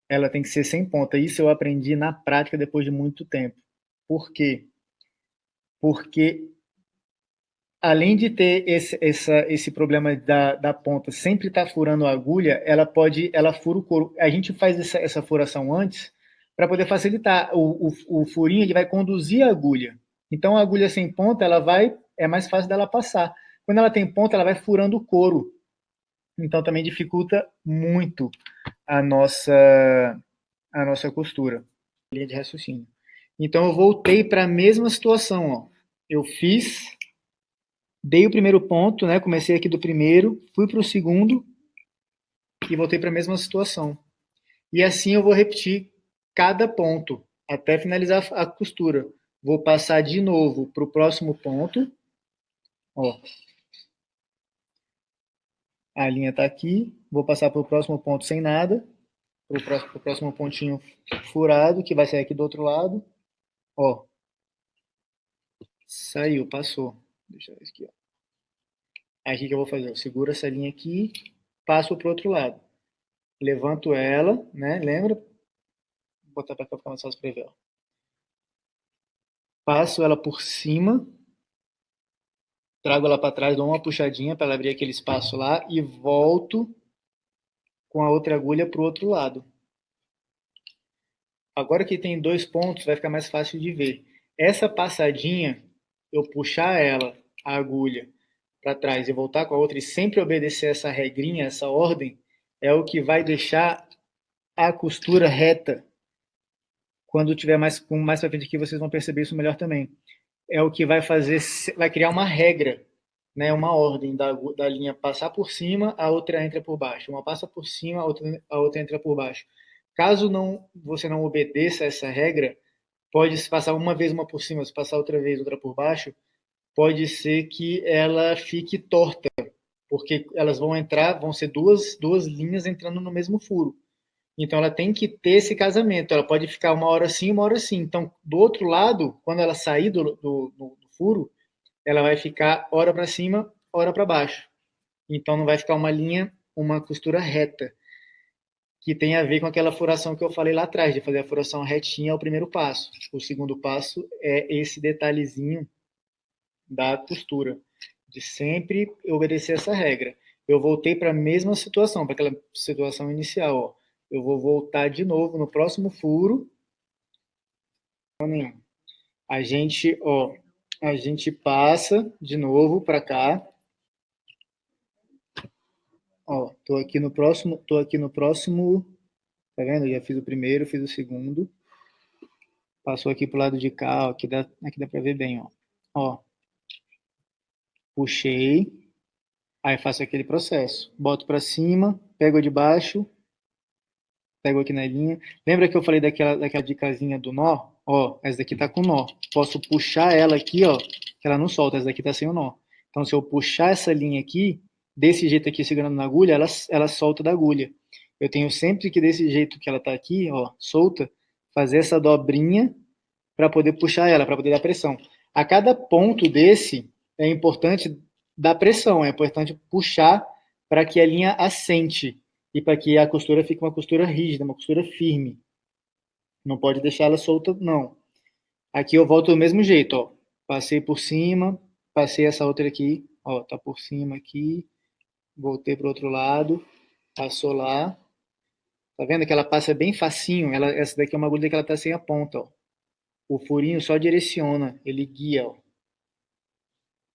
ela tem que ser sem ponta. Isso eu aprendi na prática depois de muito tempo. Por quê? Porque além de ter esse problema da ponta sempre estar furando a agulha, ela fura o couro. A gente faz essa furação antes para poder facilitar. O furinho ele vai conduzir a agulha. Então a agulha sem ponta é mais fácil dela passar. Quando ela tem ponta, ela vai furando o couro. Então também dificulta muito a nossa costura, linha de raciocínio. Então eu voltei para a mesma situação, ó. Eu dei o primeiro ponto, né? Comecei aqui do primeiro, fui para o segundo e voltei para a mesma situação. E assim eu vou repetir cada ponto até finalizar a costura. Vou passar de novo para o próximo ponto. Ó. A linha está aqui. Vou passar para o próximo ponto sem nada. Para o próximo pontinho furado, que vai sair aqui do outro lado. Ó. Saiu, passou. Deixa eu ver aqui, ó. Aí o que eu vou fazer? Eu seguro essa linha aqui, passo para o outro lado. Levanto ela, né? Lembra? Vou botar para cá para ficar mais fácil para ver. Ó. Passo ela por cima, trago ela para trás, dou uma puxadinha para ela abrir aquele espaço lá e volto com a outra agulha para o outro lado. Agora que tem 2 pontos, vai ficar mais fácil de ver. Essa passadinha, eu puxar ela, a agulha, para trás e voltar com a outra e sempre obedecer essa regrinha, essa ordem, é o que vai deixar a costura reta. Quando tiver mais para frente aqui, vocês vão perceber isso melhor também. É o que vai criar uma regra, né? Uma ordem da linha passar por cima, a outra entra por baixo. Uma passa por cima, a outra entra por baixo. Caso você não obedeça essa regra, pode se passar uma vez uma por cima, se passar outra vez outra por baixo, pode ser que ela fique torta, porque elas vão ser duas linhas entrando no mesmo furo. Então ela tem que ter esse casamento, ela pode ficar uma hora assim, uma hora assim. Então, do outro lado, quando ela sair do furo, ela vai ficar hora para cima, hora para baixo. Então não vai ficar uma costura reta, que tem a ver com aquela furação que eu falei lá atrás, de fazer a furação retinha é o primeiro passo. O segundo passo é esse detalhezinho da costura, de sempre obedecer essa regra. Eu voltei para a mesma situação, para aquela situação inicial. Ó. Eu vou voltar de novo no próximo furo. A gente passa de novo para cá. Ó, tô aqui no próximo, tá vendo? Eu já fiz o primeiro, fiz o segundo. Passou aqui pro lado de cá, ó, aqui dá para ver bem, ó. Ó. Puxei. Aí faço aquele processo. Boto para cima, pego de baixo, pego aqui na linha. Lembra que eu falei daquela dicasinha do nó? Ó, essa daqui tá com nó. Posso puxar ela aqui, ó, que ela não solta. Essa daqui tá sem o nó. Então, se eu puxar essa linha aqui, desse jeito aqui, segurando na agulha, ela solta da agulha. Eu tenho sempre que, desse jeito que ela tá aqui, ó, solta, fazer essa dobrinha para poder puxar ela, para poder dar pressão. A cada ponto desse, é importante dar pressão, é importante puxar para que a linha assente e para que a costura fique uma costura rígida, uma costura firme. Não pode deixar ela solta, não. Aqui eu volto do mesmo jeito, ó. Passei por cima, passei essa outra aqui, ó, tá por cima aqui, voltei pro outro lado, passou lá. Tá vendo que ela passa bem facinho? Essa daqui é uma agulha que ela tá sem a ponta, ó. O furinho só direciona, ele guia, ó.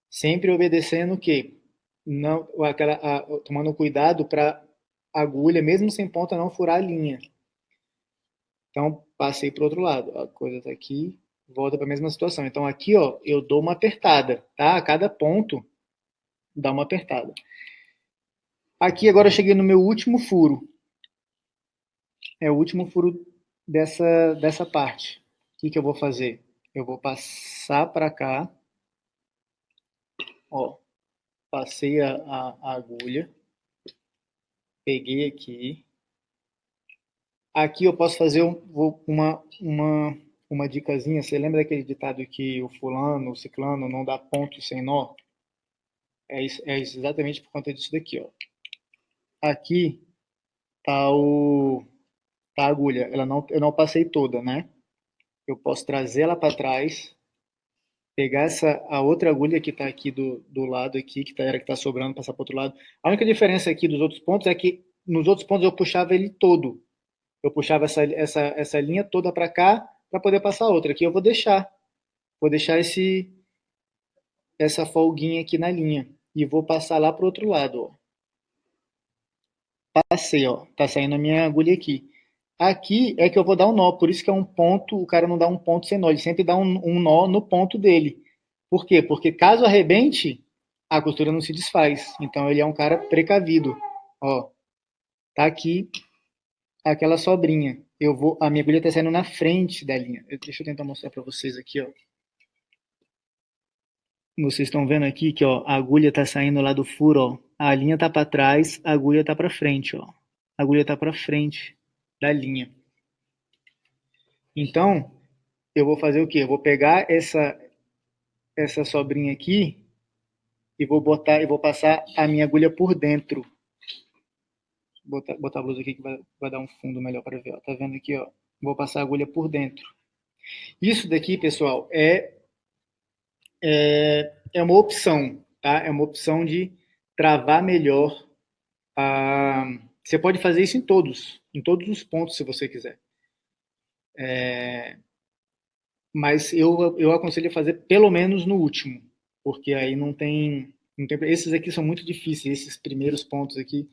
Sempre obedecendo o quê? Não, tomando cuidado para a agulha, mesmo sem ponta, não furar a linha. Então, passei para o outro lado. A coisa está aqui, volta para a mesma situação. Então, aqui, ó, eu dou uma apertada, tá? A cada ponto, dá uma apertada. Aqui, agora, eu cheguei no meu último furo. É o último furo dessa parte. O que eu vou fazer? Eu vou passar para cá, ó. Passei a agulha, peguei aqui. Aqui eu posso fazer uma dicasinha. Você lembra daquele ditado que o fulano, o ciclano não dá ponto sem nó? É exatamente por conta disso daqui, ó. Aqui tá tá a agulha. Eu não passei toda, né? Eu posso trazer ela para trás, pegar a outra agulha que está aqui do lado aqui, era que está sobrando, passar para outro lado. A única diferença aqui dos outros pontos é que nos outros pontos eu puxava ele todo. Eu puxava essa linha toda para cá para poder passar a outra. Aqui eu vou deixar essa folguinha aqui na linha e vou passar lá para o outro lado, ó. Passei, ó, tá saindo a minha agulha aqui. Aqui é que eu vou dar um nó, por isso que é um ponto, o cara não dá um ponto sem nó, ele sempre dá um nó no ponto dele. Por quê? Porque caso arrebente, a costura não se desfaz. Então ele é um cara precavido. Ó, tá aqui aquela sobrinha. A minha agulha tá saindo na frente da linha. Deixa eu tentar mostrar para vocês aqui, ó. Vocês estão vendo aqui que, ó, a agulha tá saindo lá do furo, ó. A linha tá para trás, a agulha tá para frente, ó. A agulha tá para frente da linha. Então, eu vou fazer o quê? Eu vou pegar essa sobrinha aqui e vou passar a minha agulha por dentro. Botar a blusa aqui que vai dar um fundo melhor para ver, ó. Tá vendo aqui, ó? Vou passar a agulha por dentro. Isso daqui, pessoal, é uma opção, tá? É uma opção de travar melhor. Você pode fazer isso em todos os pontos, se você quiser. Mas eu aconselho a fazer pelo menos no último, porque aí não tem. Esses aqui são muito difíceis, esses primeiros pontos aqui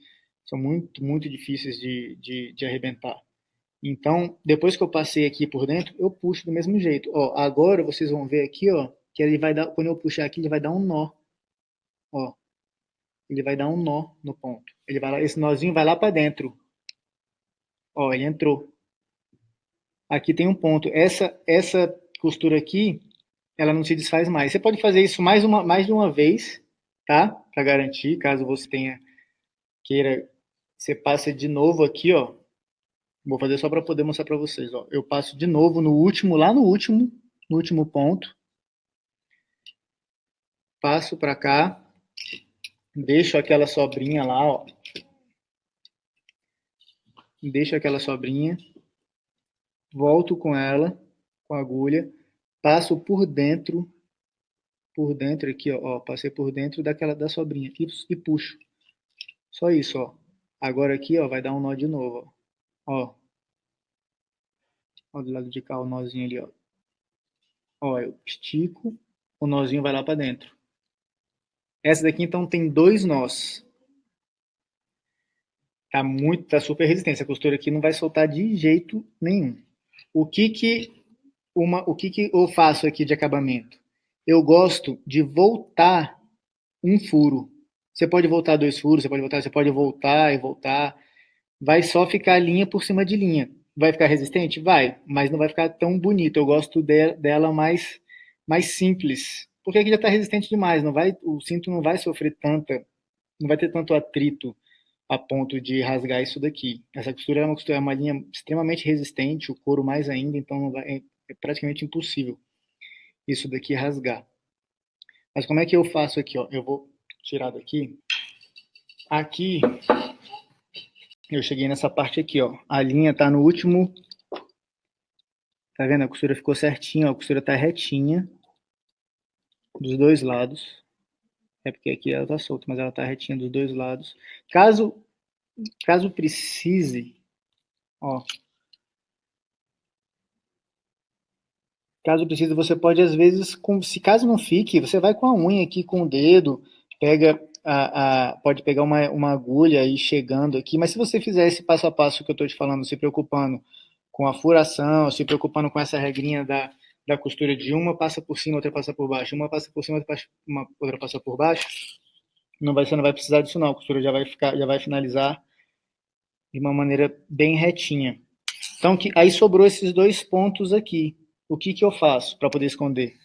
são muito, muito difíceis de arrebentar. Então, depois que eu passei aqui por dentro, eu puxo do mesmo jeito. Ó, agora vocês vão ver aqui, ó, que ele vai dar, quando eu puxar aqui, ele vai dar um nó. Ó, ele vai dar um nó no ponto. Ele vai lá, esse nozinho vai lá para dentro. Ó, ele entrou. Aqui tem um ponto. Essa costura aqui, ela não se desfaz mais. Você pode fazer isso mais de uma vez, tá? Para garantir, caso você queira, você passa de novo aqui, ó. Vou fazer só para poder mostrar para vocês, ó. Eu passo de novo no último no último ponto. Passo para cá, deixo aquela sobrinha lá, ó. Deixo aquela sobrinha, volto com ela, com a agulha, passo por dentro aqui, ó, passei por dentro da sobrinha e puxo. Só isso, ó. Agora aqui, ó, vai dar um nó de novo, ó. Ó, do lado de cá o nozinho ali, ó. Ó, eu estico, o nozinho vai lá para dentro. Essa daqui, então, tem 2 nós. Tá super resistente. Essa costura aqui não vai soltar de jeito nenhum. O que eu faço aqui de acabamento? Eu gosto de voltar um furo. Você pode voltar 2 furos, você pode voltar e voltar. Vai só ficar linha por cima de linha. Vai ficar resistente? Vai, mas não vai ficar tão bonito. Eu gosto dela mais simples. Porque aqui já está resistente demais. O cinto não vai sofrer não vai ter tanto atrito a ponto de rasgar isso daqui. Essa costura é uma linha extremamente resistente, o couro mais ainda, então é praticamente impossível. isso daqui rasgar. Mas como é que eu faço aqui, ó? Eu vou tirar daqui. Aqui, eu cheguei nessa parte aqui, ó. A linha tá no último. Tá vendo? A costura ficou certinha, ó. A costura tá retinha dos dois lados. É porque aqui ela tá solta, mas ela tá retinha dos dois lados. Caso precise, ó. Caso precise, você pode, às vezes, se caso não fique, você vai com a unha aqui, com o dedo, pega pode pegar uma agulha e ir chegando aqui, mas se você fizer esse passo a passo que eu estou te falando, se preocupando com a furação, se preocupando com essa regrinha da costura de uma passa por cima, outra passa por baixo, uma passa por cima, outra passa por baixo, você não vai precisar disso não, a costura já vai finalizar de uma maneira bem retinha. Então, aí sobrou esses dois pontos aqui. O que eu faço para poder esconder?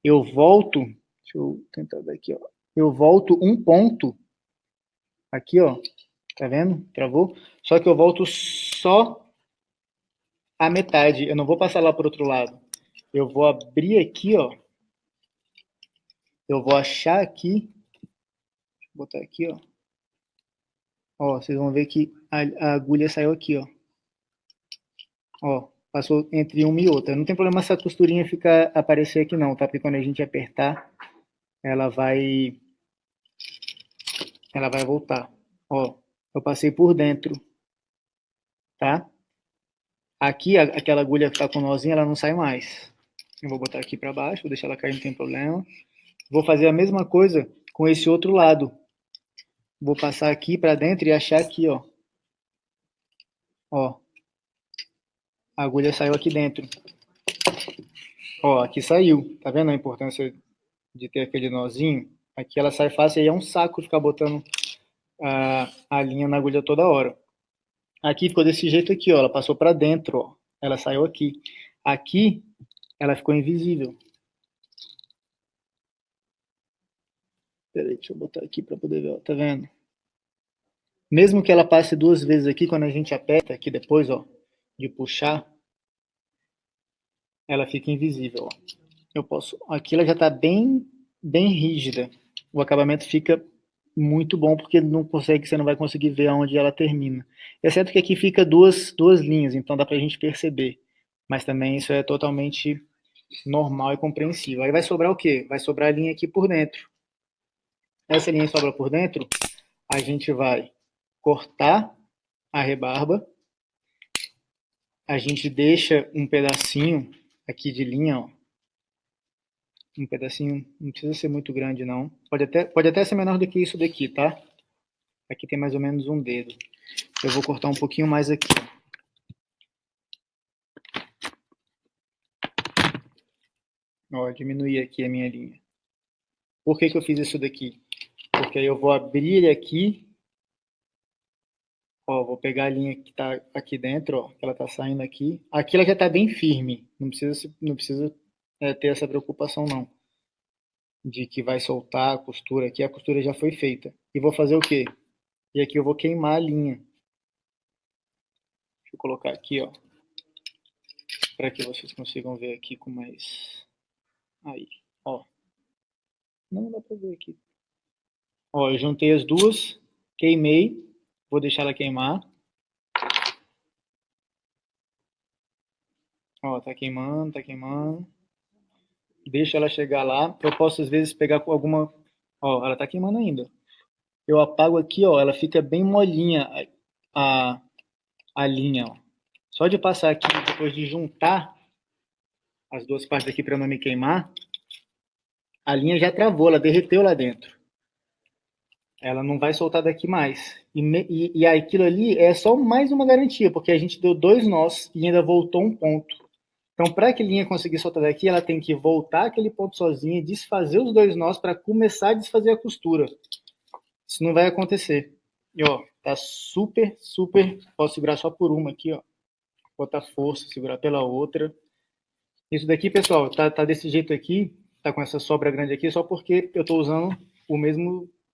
Eu volto, deixa eu tentar ver aqui, ó. Eu volto um ponto, aqui, ó, tá vendo? Travou? Só que eu volto só a metade, eu não vou passar lá para o outro lado. Eu vou abrir aqui, ó. Eu vou achar aqui, deixa eu botar aqui, ó. Ó, vocês vão ver que a agulha saiu aqui, ó. Ó, passou entre uma e outra. Não tem problema essa costurinha aparecer aqui não, tá? Porque quando a gente apertar, ela vai voltar. Ó, eu passei por dentro, tá? Aqui, aquela agulha que tá com nozinho, ela não sai mais. Eu vou botar aqui para baixo, vou deixar ela cair, não tem problema. Vou fazer a mesma coisa com esse outro lado. Vou passar aqui para dentro e achar aqui, ó. Ó, a agulha saiu aqui dentro. Ó, aqui saiu. Tá vendo a importância de ter aquele nozinho? Aqui ela sai fácil e é um saco ficar botando a linha na agulha toda hora. Aqui ficou desse jeito aqui, ó. Ela passou para dentro, ó. Ela saiu aqui. Aqui, ela ficou invisível. Peraí, deixa eu botar aqui para poder ver, ó. Tá vendo? Mesmo que ela passe duas vezes aqui, quando a gente aperta aqui depois, ó, de puxar, ela fica invisível, ó. Eu posso... Aqui ela já tá bem rígida. O acabamento fica muito bom, porque você não vai conseguir ver aonde ela termina. Exceto que aqui fica duas linhas, então dá pra gente perceber. Mas também isso é totalmente normal e compreensível. Aí vai sobrar o quê? Vai sobrar a linha aqui por dentro. Essa linha sobra por dentro, a gente vai cortar a rebarba, a gente deixa um pedacinho aqui de linha, ó. Um pedacinho, não precisa ser muito grande não. Pode até ser menor do que isso daqui, tá? Aqui tem mais ou menos um dedo. Eu vou cortar um pouquinho mais aqui. Ó, diminuir aqui a minha linha. Por que eu fiz isso daqui? Porque aí eu vou abrir ele aqui. Ó, vou pegar a linha que tá aqui dentro, ó, que ela tá saindo aqui. Aqui ela já tá bem firme. Não precisa ter essa preocupação não. De que vai soltar a costura aqui. A costura já foi feita. E vou fazer o quê? E aqui eu vou queimar a linha. Deixa eu colocar aqui, ó. Para que vocês consigam ver aqui com mais... Aí, ó. Não dá pra ver aqui. Ó, eu juntei as duas, queimei, vou deixar ela queimar. Ó, tá queimando, tá queimando. Deixa ela chegar lá. Eu posso, às vezes, pegar com alguma... Ó, ela tá queimando ainda. Eu apago aqui, ó, ela fica bem molinha a linha, ó. Só de passar aqui, depois de juntar as duas partes aqui para não me queimar, a linha já travou, ela derreteu lá dentro. Ela não vai soltar daqui mais. E aquilo ali é só mais uma garantia, porque a gente deu dois nós e ainda voltou um ponto. Então, para que a linha conseguir soltar daqui, ela tem que voltar aquele ponto sozinha, desfazer os dois nós para começar a desfazer a costura. Isso não vai acontecer. E ó, tá super, super... Posso segurar só por uma aqui, ó. Botar força, segurar pela outra. Isso daqui, pessoal, tá desse jeito aqui, tá com essa sobra grande aqui, só porque eu tô usando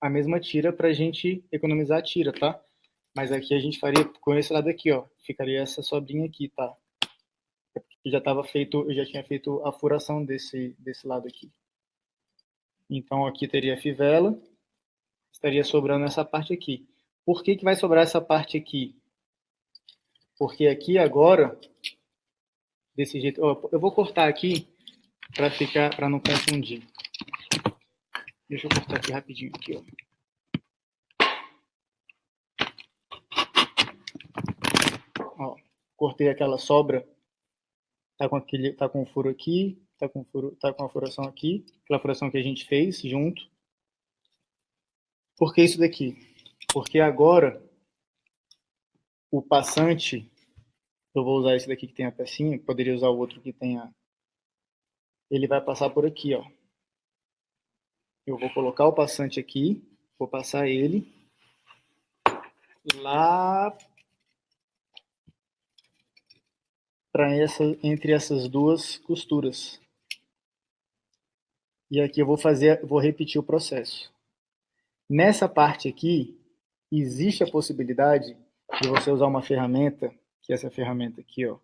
a mesma tira pra gente economizar a tira, tá? Mas aqui a gente faria com esse lado aqui, ó. Ficaria essa sobrinha aqui, tá? eu já tinha feito a furação desse lado aqui. Então, aqui teria a fivela, estaria sobrando essa parte aqui. Por que vai sobrar essa parte aqui? Porque aqui agora, desse jeito, eu vou cortar aqui para não confundir. Deixa eu cortar aqui rapidinho aqui, ó. Ó, cortei aquela sobra, tá com um furo aqui, tá com a furação aqui, aquela furação que a gente fez junto. Por que isso daqui? Porque agora o passante, eu vou usar esse daqui que tem a pecinha, poderia usar o outro que tem ele vai passar por aqui, ó. Eu vou colocar o passante aqui, vou passar ele lá entre essas duas costuras. E aqui eu vou repetir o processo. Nessa parte aqui, existe a possibilidade de você usar uma ferramenta, que é essa ferramenta aqui, ó,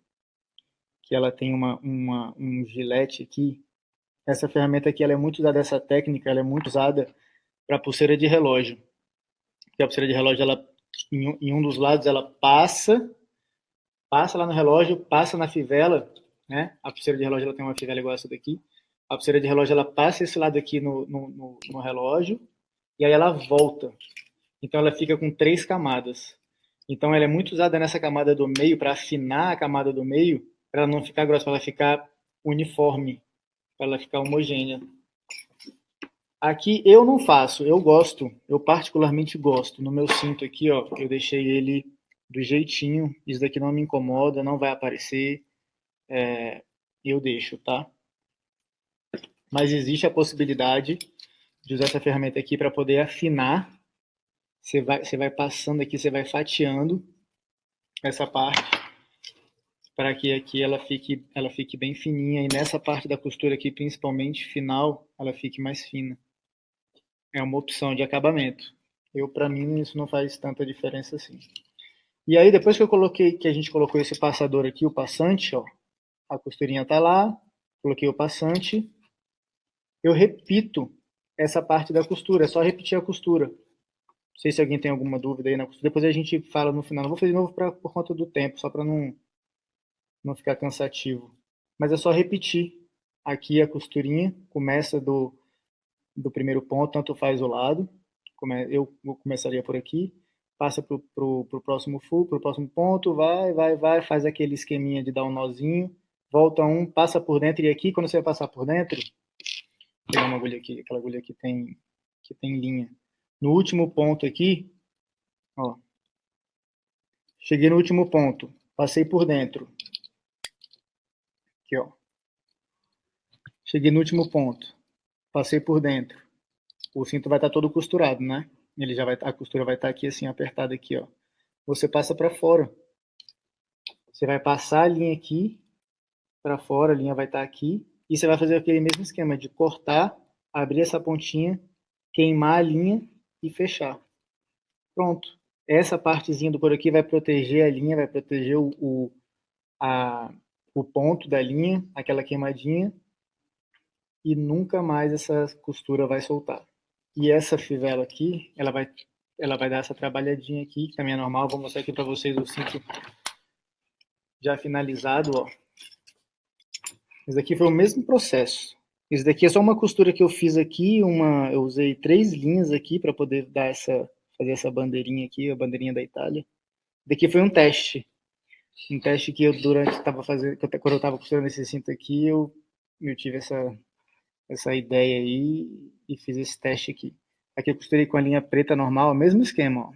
que ela tem um gilete aqui. Essa ferramenta aqui, ela é muito usada, essa técnica, ela é muito usada para pulseira de relógio. Porque a pulseira de relógio, ela, em um dos lados, ela passa lá no relógio, passa na fivela, né? A pulseira de relógio, ela tem uma fivela igual essa daqui. A pulseira de relógio, ela passa esse lado aqui no relógio, e aí ela volta. Então, ela fica com 3 camadas. Então, ela é muito usada nessa camada do meio, para afinar a camada do meio, para ela não ficar grossa, para ela ficar uniforme, para ela ficar homogênea. Aqui eu não faço, eu gosto, eu particularmente gosto. No meu cinto aqui, ó, eu deixei ele do jeitinho, isso daqui não me incomoda, não vai aparecer, eu deixo, tá? Mas existe a possibilidade de usar essa ferramenta aqui para poder afinar. Você vai passando aqui, você vai fatiando essa parte para que aqui ela fique bem fininha, e nessa parte da costura aqui, principalmente final, ela fique mais fina. É uma opção de acabamento. Para mim, isso não faz tanta diferença assim. E aí, depois que a gente colocou esse passador aqui, o passante, ó, a costurinha tá lá, coloquei o passante, eu repito essa parte da costura, é só repetir a costura. Não sei se alguém tem alguma dúvida aí na costura, depois a gente fala no final. Não vou fazer de novo por conta do tempo, só para não ficar cansativo. Mas é só repetir. Aqui a costurinha começa do primeiro ponto, tanto faz o lado. Eu começaria por aqui, passa pro próximo furo, pro próximo ponto, vai, faz aquele esqueminha de dar um nozinho, volta passa por dentro, e aqui, quando você vai passar por dentro, vou pegar uma agulha aqui, aquela agulha que tem linha. No último ponto aqui, ó, cheguei no último ponto, passei por dentro, aqui, ó, cheguei no último ponto, passei por dentro, o cinto vai estar todo costurado, né? Ele já vai, a costura vai estar aqui assim, apertada aqui, ó. Você passa para fora. Você vai passar a linha aqui para fora, a linha vai estar aqui, e você vai fazer aquele mesmo esquema de cortar, abrir essa pontinha, queimar a linha e fechar. Pronto. Essa partezinha do couro aqui vai proteger a linha, vai proteger o ponto da linha, aquela queimadinha, e nunca mais essa costura vai soltar. E essa fivela aqui, ela vai dar essa trabalhadinha aqui, que também é normal. Vou mostrar aqui para vocês o cinto já finalizado, ó. Esse daqui foi o mesmo processo. Esse daqui é só uma costura que eu fiz aqui, eu usei 3 linhas aqui para poder fazer essa bandeirinha aqui, a bandeirinha da Itália. Daqui foi um teste que eu quando eu estava costurando esse cinto aqui, eu tive essa ideia aí e fiz esse teste aqui. Aqui eu costurei com a linha preta normal, mesmo esquema, ó.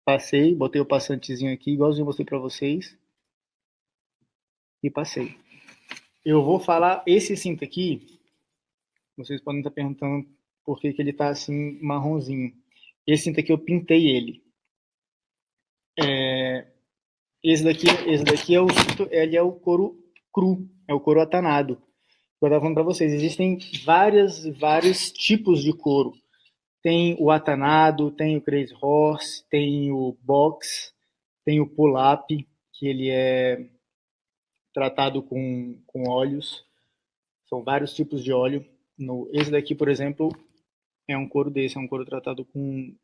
Passei, botei o passantezinho aqui, igualzinho eu mostrei para vocês, e passei. Eu vou falar, esse cinto aqui, vocês podem estar perguntando por que ele tá assim marronzinho. Esse cinto aqui eu pintei ele. Esse daqui é o cinto, ele é o couro cru, é o couro atanado. Eu estava falando para vocês, existem vários tipos de couro. Tem o atanado, tem o crazy horse, tem o box, tem o pull-up, que ele é tratado com óleos. São vários tipos de óleo. Esse daqui, por exemplo, é um couro desse, é um couro tratado com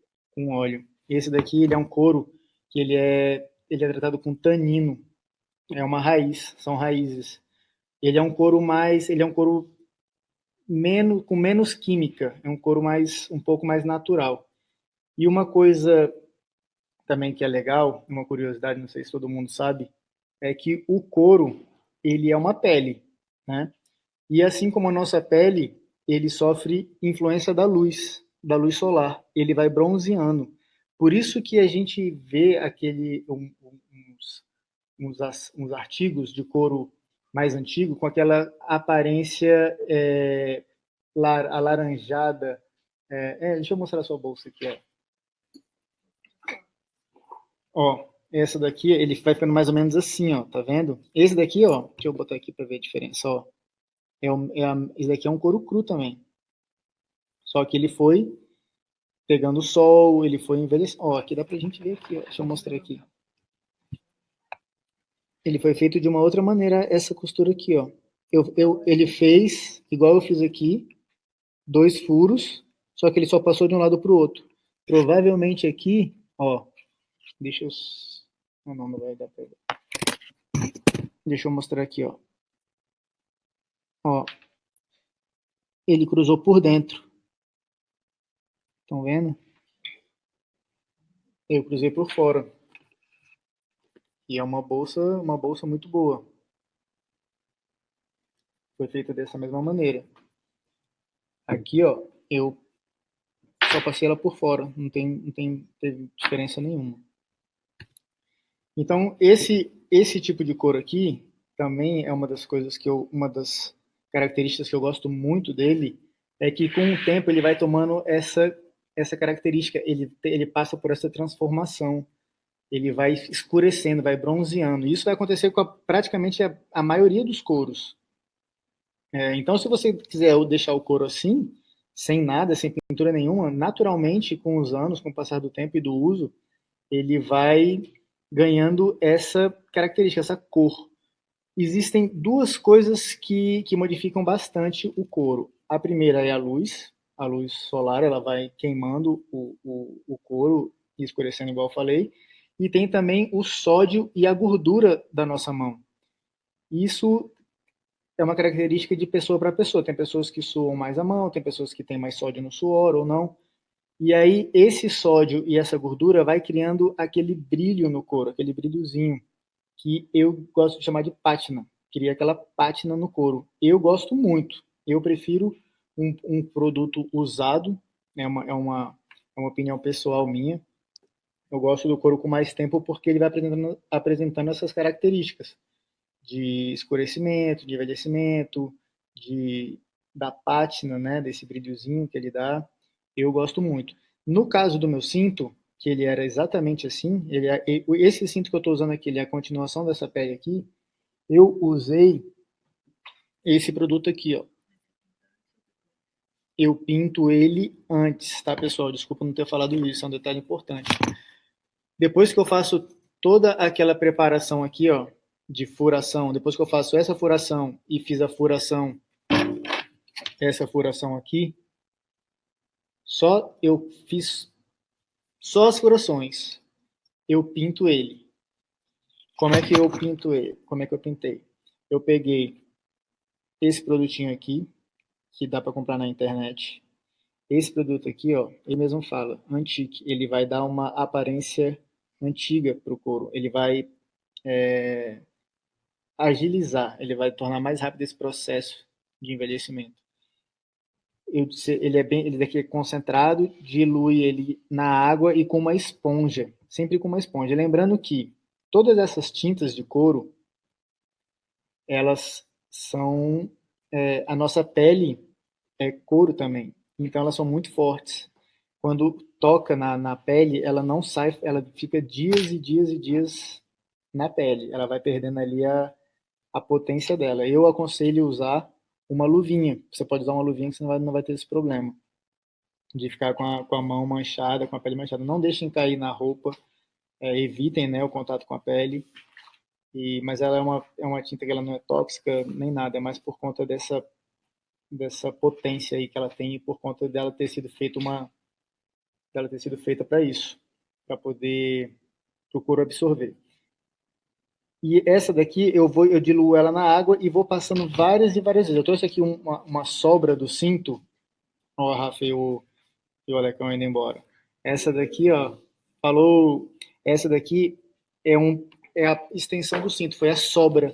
óleo. Esse daqui, ele é um couro que ele é tratado com tanino. É uma raiz, são raízes. Ele é um couro com menos química, é um couro um pouco mais natural. E uma coisa também que é legal, uma curiosidade, não sei se todo mundo sabe, é que o couro, ele é uma pele, né? E assim como a nossa pele, ele sofre influência da luz solar. Ele vai bronzeando. Por isso que a gente vê uns artigos de couro mais antigo com aquela aparência alaranjada. Deixa eu mostrar a sua bolsa aqui. Ó, essa daqui, ele vai ficando mais ou menos assim, ó, tá vendo? Esse daqui, ó, deixa eu botar aqui para ver a diferença, ó. Esse daqui é um couro cru também. Só que ele foi pegando sol, ele foi envelhecendo. Ó, aqui dá pra gente ver aqui, ó. Deixa eu mostrar aqui. Ele foi feito de uma outra maneira, essa costura aqui, ó. Ele fez, igual eu fiz aqui, 2 furos, só que ele só passou de um lado pro outro. Provavelmente aqui, ó, deixa eu... Não vai dar pra ver. Deixa eu mostrar aqui, ó. Ó, ele cruzou por dentro. Estão vendo? Eu cruzei por fora. E é uma bolsa muito boa. Foi feita dessa mesma maneira. Aqui, ó, eu só passei ela por fora. Não teve diferença nenhuma. Então, esse tipo de couro aqui também é uma das características que eu gosto muito dele, é que com o tempo ele vai tomando essa característica, ele passa por essa transformação, ele vai escurecendo, vai bronzeando. Isso vai acontecer com praticamente a maioria dos couros. Então, se você quiser deixar o couro assim, sem nada, sem pintura nenhuma, naturalmente, com os anos, com o passar do tempo e do uso, ele vai ganhando essa característica, essa cor. Existem duas coisas que modificam bastante o couro. A primeira é a luz solar, ela vai queimando o couro e escurecendo, igual eu falei. E tem também o sódio e a gordura da nossa mão. Isso é uma característica de pessoa para pessoa. Tem pessoas que suam mais a mão, tem pessoas que têm mais sódio no suor ou não. E aí, esse sódio e essa gordura vai criando aquele brilho no couro, aquele brilhozinho, que eu gosto de chamar de pátina. Cria aquela pátina no couro. Eu gosto muito. Eu prefiro um produto usado, é uma opinião pessoal minha. Eu gosto do couro com mais tempo porque ele vai apresentando essas características de escurecimento, de envelhecimento, da pátina, né, desse brilhozinho que ele dá. Eu gosto muito. No caso do meu cinto, que ele era exatamente assim, esse cinto que eu estou usando aqui, ele é a continuação dessa pele aqui, eu usei esse produto aqui, ó. Eu pinto ele antes, tá, pessoal? Desculpa não ter falado isso, é um detalhe importante. Depois que eu faço toda aquela preparação aqui, ó, de furação, depois que eu faço essa furação e fiz essa furação aqui, eu fiz só as furações. Eu pinto ele. Como é que eu pinto ele? Como é que eu pintei? Eu peguei esse produtinho aqui, que dá para comprar na internet. Esse produto aqui, ó, ele mesmo fala, antique. Ele vai dar uma aparência antiga para o couro. Ele vai agilizar, ele vai tornar mais rápido esse processo de envelhecimento. Ele daqui é concentrado, dilui ele na água e com uma esponja, sempre com uma esponja. Lembrando que todas essas tintas de couro, elas são a nossa pele é couro também, então elas são muito fortes. Quando toca na pele, ela não sai, ela fica dias e dias e dias na pele. Ela vai perdendo ali a potência dela. Eu aconselho usar uma luvinha. Você pode usar uma luvinha que você não vai ter esse problema de ficar com a mão manchada, com a pele manchada. Não deixem cair na roupa, evitem, né, o contato com a pele. Mas ela é uma tinta que ela não é tóxica nem nada, é mais por conta dessa potência aí que ela tem e por conta dela ter sido feita para isso, para poder o couro absorver. E essa daqui eu diluo ela na água e vou passando várias e várias vezes. Eu trouxe aqui uma sobra do cinto. Ó, a Rafa e o Alecão indo embora. Essa daqui, ó, falou. Essa daqui é a extensão do cinto, foi a sobra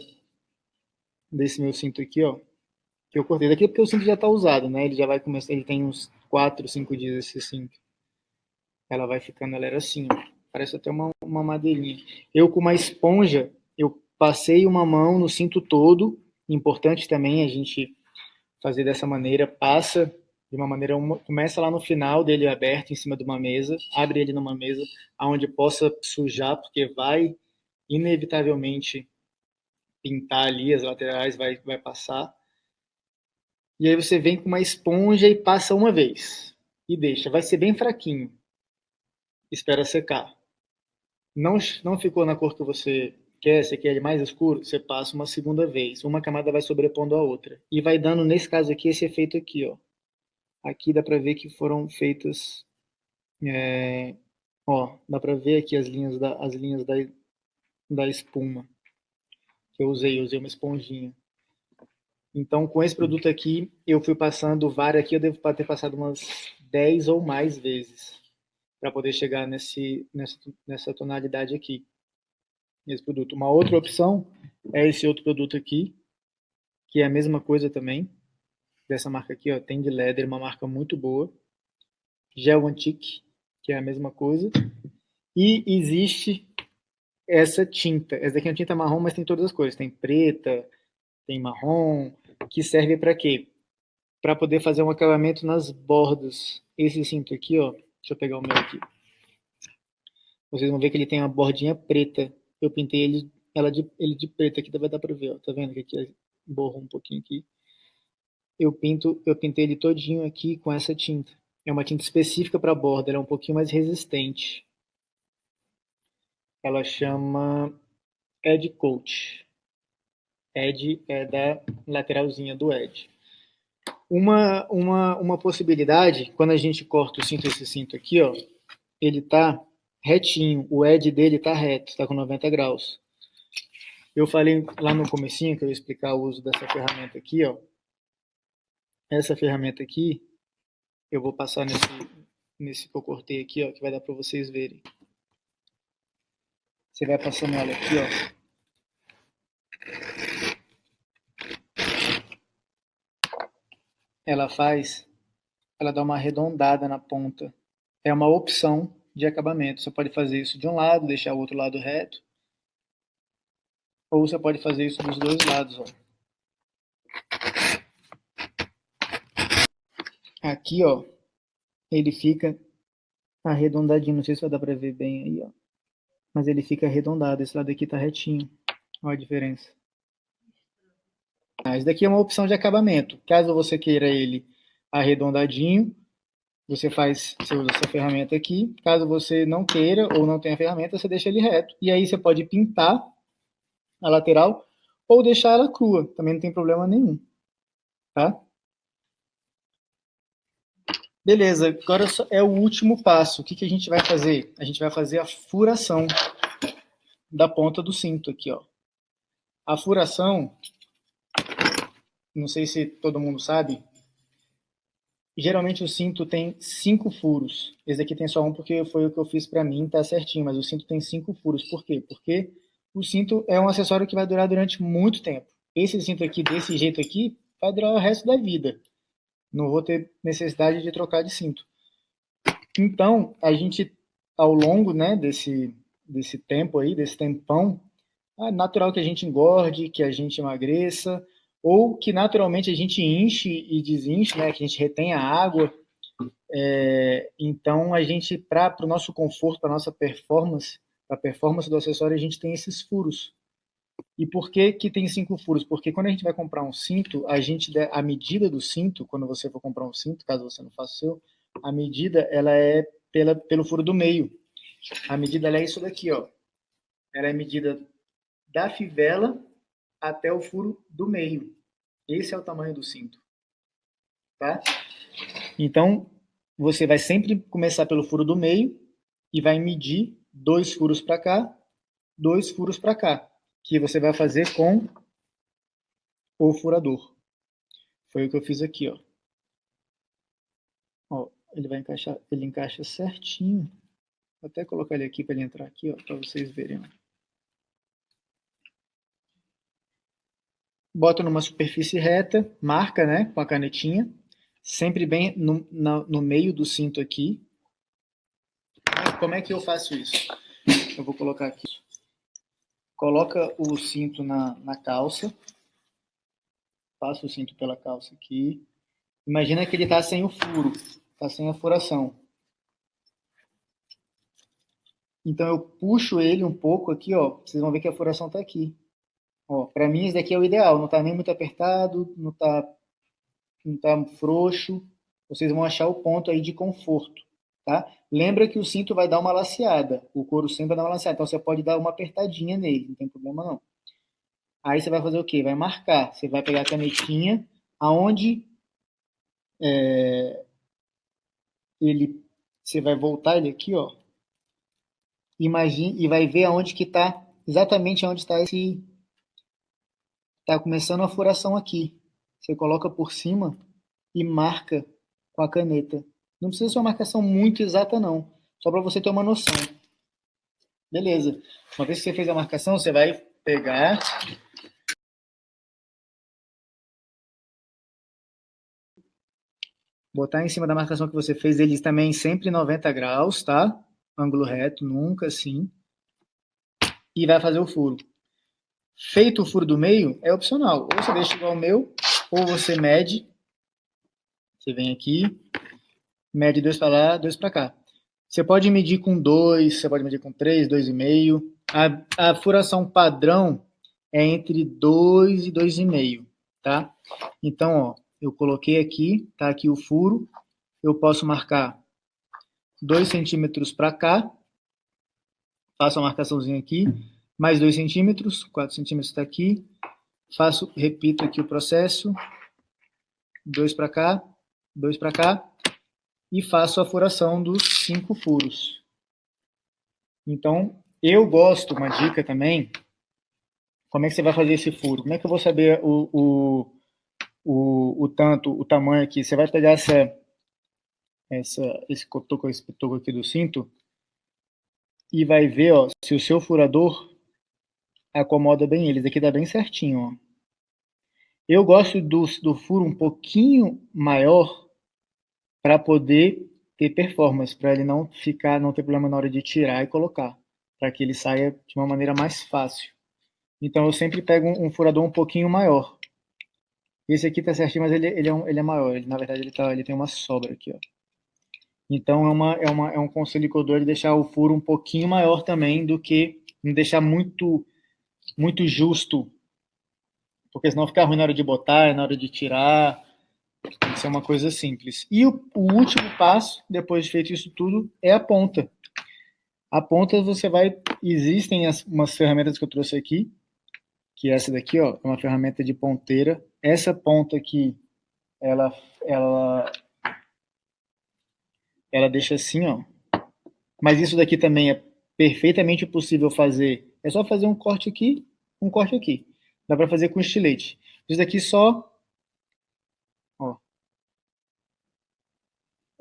desse meu cinto aqui, ó, que eu cortei. Daqui porque o cinto já tá usado, né? Ele já vai começar, ele tem uns 4, 5 dias esse cinto. Ela vai ficando, ela era assim, ó. Parece até uma madeirinha. Eu com uma esponja, eu passei uma mão no cinto todo. Importante também a gente fazer dessa maneira, passa de uma maneira, começa lá no final dele aberto em cima de uma mesa, abre ele numa mesa onde possa sujar, porque vai inevitavelmente pintar ali as laterais, vai passar. E aí você vem com uma esponja e passa uma vez e deixa, vai ser bem fraquinho. Espera secar. Não ficou na cor que você quer ele mais escuro, você passa uma segunda vez. Uma camada vai sobrepondo a outra. E vai dando, nesse caso aqui, esse efeito aqui, ó. Aqui dá para ver que foram feitas, ó, dá para ver aqui as linhas da espuma que eu usei uma esponjinha. Então, com esse produto aqui, eu fui passando várias aqui, eu devo ter passado umas 10 ou mais vezes para poder chegar nessa tonalidade aqui, nesse produto. Uma outra opção é esse outro produto aqui, que é a mesma coisa também, dessa marca aqui, ó, Tend Leather, uma marca muito boa. Gel Antique, que é a mesma coisa. E existe essa tinta. Essa daqui é uma tinta marrom, mas tem todas as cores. Tem preta, tem marrom, que serve para quê? Para poder fazer um acabamento nas bordas. Esse cinto aqui, ó, deixa eu pegar o meu aqui. Vocês vão ver que ele tem uma bordinha preta. Eu pintei ele de preto aqui, vai dar para ver, ó. Tá vendo que aqui borrou um pouquinho aqui. Eu pintei ele todinho aqui com essa tinta. É uma tinta específica para borda, ela é um pouquinho mais resistente. Ela chama Edge Coat. Edge é da lateralzinha do Edge. Uma possibilidade, quando a gente corta o cinto, esse cinto aqui, ó, ele tá retinho, o Edge dele tá reto, tá com 90 graus. Eu falei lá no comecinho que eu ia explicar o uso dessa ferramenta aqui, ó. Essa ferramenta aqui, eu vou passar nesse que eu cortei aqui, ó, que vai dar para vocês verem. Você vai passando ela aqui, ó. Ela dá uma arredondada na ponta. É uma opção de acabamento. Você pode fazer isso de um lado, deixar o outro lado reto. Ou você pode fazer isso dos dois lados, ó. Aqui, ó, ele fica arredondadinho. Não sei se vai dar pra ver bem aí, ó. Mas ele fica arredondado. Esse lado aqui tá retinho. Olha a diferença. Esse daqui é uma opção de acabamento. Caso você queira ele arredondadinho, você usa essa ferramenta aqui. Caso você não queira ou não tenha ferramenta, você deixa ele reto. E aí você pode pintar a lateral ou deixar ela crua. Também não tem problema nenhum. Tá? Beleza, agora é o último passo. O que a gente vai fazer? A gente vai fazer a furação da ponta do cinto aqui, ó. A furação, não sei se todo mundo sabe, geralmente o cinto tem 5 furos. Esse aqui tem só um porque foi o que eu fiz para mim, tá certinho, mas o cinto tem 5 furos. Por quê? Porque o cinto é um acessório que vai durar durante muito tempo. Esse cinto aqui, desse jeito aqui, vai durar o resto da vida. Não vou ter necessidade de trocar de cinto. Então, a gente, ao longo, né, desse tempo aí, desse tempão, é natural que a gente engorde, que a gente emagreça, ou que naturalmente a gente enche e desenche, né, que a gente retenha água. Então, a gente, para o nosso conforto, para a nossa performance, para a performance do acessório, a gente tem esses furos. E por que tem 5 furos? Porque quando a gente vai comprar um cinto, a medida do cinto, quando você for comprar um cinto, caso você não faça o seu, a medida ela é pelo furo do meio. A medida ela é isso daqui, ó. Ela é medida da fivela até o furo do meio. Esse é o tamanho do cinto, tá? Então, você vai sempre começar pelo furo do meio e vai medir 2 furos para cá, 2 furos para cá, que você vai fazer com o furador. Foi o que eu fiz aqui, ó. Ó, ele vai encaixar, ele encaixa certinho. Vou até colocar ele aqui para ele entrar aqui, ó, para vocês verem. Ó. Bota numa superfície reta, marca, né, com a canetinha, sempre bem no meio do cinto aqui. Como é que eu faço isso? Eu vou colocar aqui. Coloca o cinto na calça. Passa o cinto pela calça aqui. Imagina que ele está sem o furo, está sem a furação. Então eu puxo ele um pouco aqui, ó. Vocês vão ver que a furação está aqui. Ó, para mim esse daqui é o ideal. Não está nem muito apertado, não tá frouxo. Vocês vão achar o ponto aí de conforto, tá? Lembra que o cinto vai dar uma laceada. O couro sempre vai dar uma laceada. Então você pode dar uma apertadinha nele, não tem problema não. Aí você vai fazer o quê? Vai marcar. Você vai pegar a canetinha, aonde você vai voltar ele aqui, ó. Imagine e vai ver aonde que tá, exatamente aonde está esse. Tá começando a furação aqui. Você coloca por cima e marca com a caneta. Não precisa ser uma marcação muito exata, não. Só para você ter uma noção. Beleza. Uma vez que você fez a marcação, você vai pegar. Botar em cima da marcação que você fez, eles também sempre 90 graus, tá? Ângulo reto, nunca assim. E vai fazer o furo. Feito o furo do meio, é opcional. Ou você deixa igual ao meu, ou você mede. Você vem aqui, mede 2 para lá, 2 para cá. Você pode medir com 2, você pode medir com 3, 2,5. A furação padrão é entre 2 e 2,5, tá? Então, ó, eu coloquei aqui, tá aqui o furo. Eu posso marcar 2 centímetros para cá. Faço a marcaçãozinha aqui. Mais 2 centímetros. 4 centímetros está aqui. Repito aqui o processo. 2 para cá. 2 para cá. E faço a furação dos 5 furos. Então, eu gosto, uma dica também, como é que você vai fazer esse furo? Como é que eu vou saber o tamanho aqui? Você vai pegar esse cotoco aqui do cinto e vai ver, ó, se o seu furador acomoda bem ele. Esse daqui dá bem certinho, ó. Eu gosto do furo um pouquinho maior para poder ter performance, para ele não ter problema na hora de tirar e colocar, para que ele saia de uma maneira mais fácil. Então eu sempre pego um furador um pouquinho maior. Esse aqui tá certinho, mas ele é maior. Na verdade ele tem uma sobra aqui, ó. Então é um conselho que eu dou de deixar o furo um pouquinho maior também do que não deixar muito justo, porque senão fica ruim na hora de botar, na hora de tirar. Tem que ser uma coisa simples. E o último passo, depois de feito isso tudo, é a ponta. A ponta existem umas ferramentas que eu trouxe aqui, que essa daqui, ó, é uma ferramenta de ponteira. Essa ponta aqui, ela deixa assim, ó. Mas isso daqui também é perfeitamente possível fazer. É só fazer um corte aqui, um corte aqui. Dá para fazer com estilete. Isso daqui só, ó.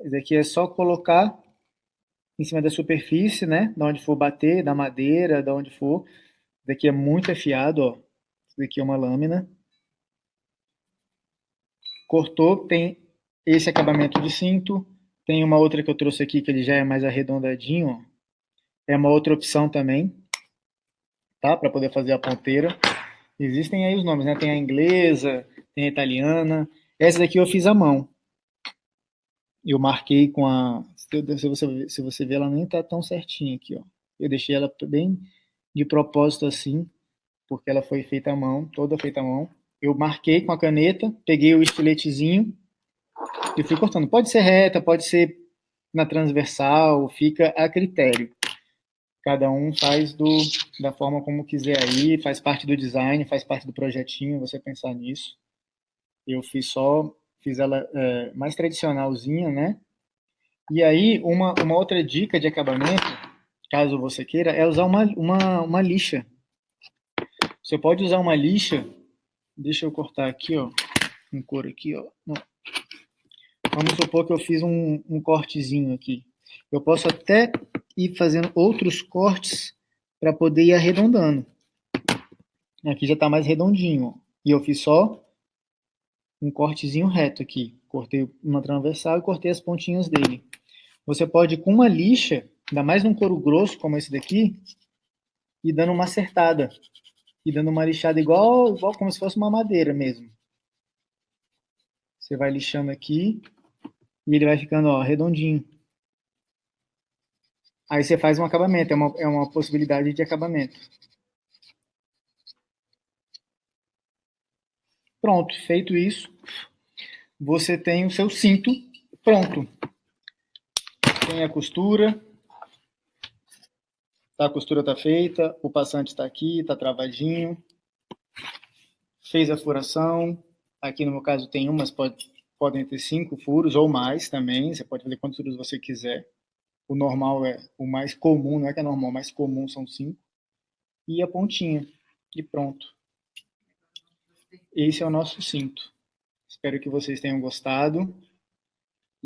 Isso daqui é só colocar em cima da superfície, né? Da onde for bater, da madeira, da onde for. Isso daqui é muito afiado, ó. Isso daqui é uma lâmina. Cortou, tem esse acabamento de cinto. Tem uma outra que eu trouxe aqui, que ele já é mais arredondadinho, ó. É uma outra opção também, tá? Para poder fazer a ponteira. Existem aí os nomes, né? Tem a inglesa, tem a italiana. Essa daqui eu fiz à mão. Eu marquei com a... Se você ver, ela nem tá tão certinha aqui, ó. Eu deixei ela bem de propósito assim, porque ela foi feita à mão, toda feita à mão. Eu marquei com a caneta, peguei o estiletezinho e fui cortando. Pode ser reta, pode ser na transversal, fica a critério. Cada um faz da forma como quiser aí, faz parte do design, faz parte do projetinho, você pensar nisso. Eu fiz ela mais tradicionalzinha, né? E aí, uma outra dica de acabamento, caso você queira, é usar uma lixa. Você pode usar uma lixa, deixa eu cortar aqui, ó, um couro aqui, ó. Não. Vamos supor que eu fiz um cortezinho aqui. Eu posso até ir fazendo outros cortes para poder ir arredondando. Aqui já está mais redondinho, ó. E eu fiz só um cortezinho reto aqui. Cortei uma transversal e cortei as pontinhas dele. Você pode, com uma lixa, ainda mais num couro grosso como esse daqui, ir dando uma acertada. E dando uma lixada igual como se fosse uma madeira mesmo. Você vai lixando aqui e ele vai ficando, ó, redondinho. Aí você faz um acabamento, é uma possibilidade de acabamento. Pronto, feito isso, você tem o seu cinto pronto. Tem a costura, a costura está feita, o passante está aqui, está travadinho. Fez a furação. Aqui no meu caso tem um, mas podem ter 5 furos ou mais também. Você pode fazer quantos furos você quiser. O normal é o mais comum, não é que é normal, o mais comum são 5. E a pontinha. E pronto. Esse é o nosso cinto. Espero que vocês tenham gostado.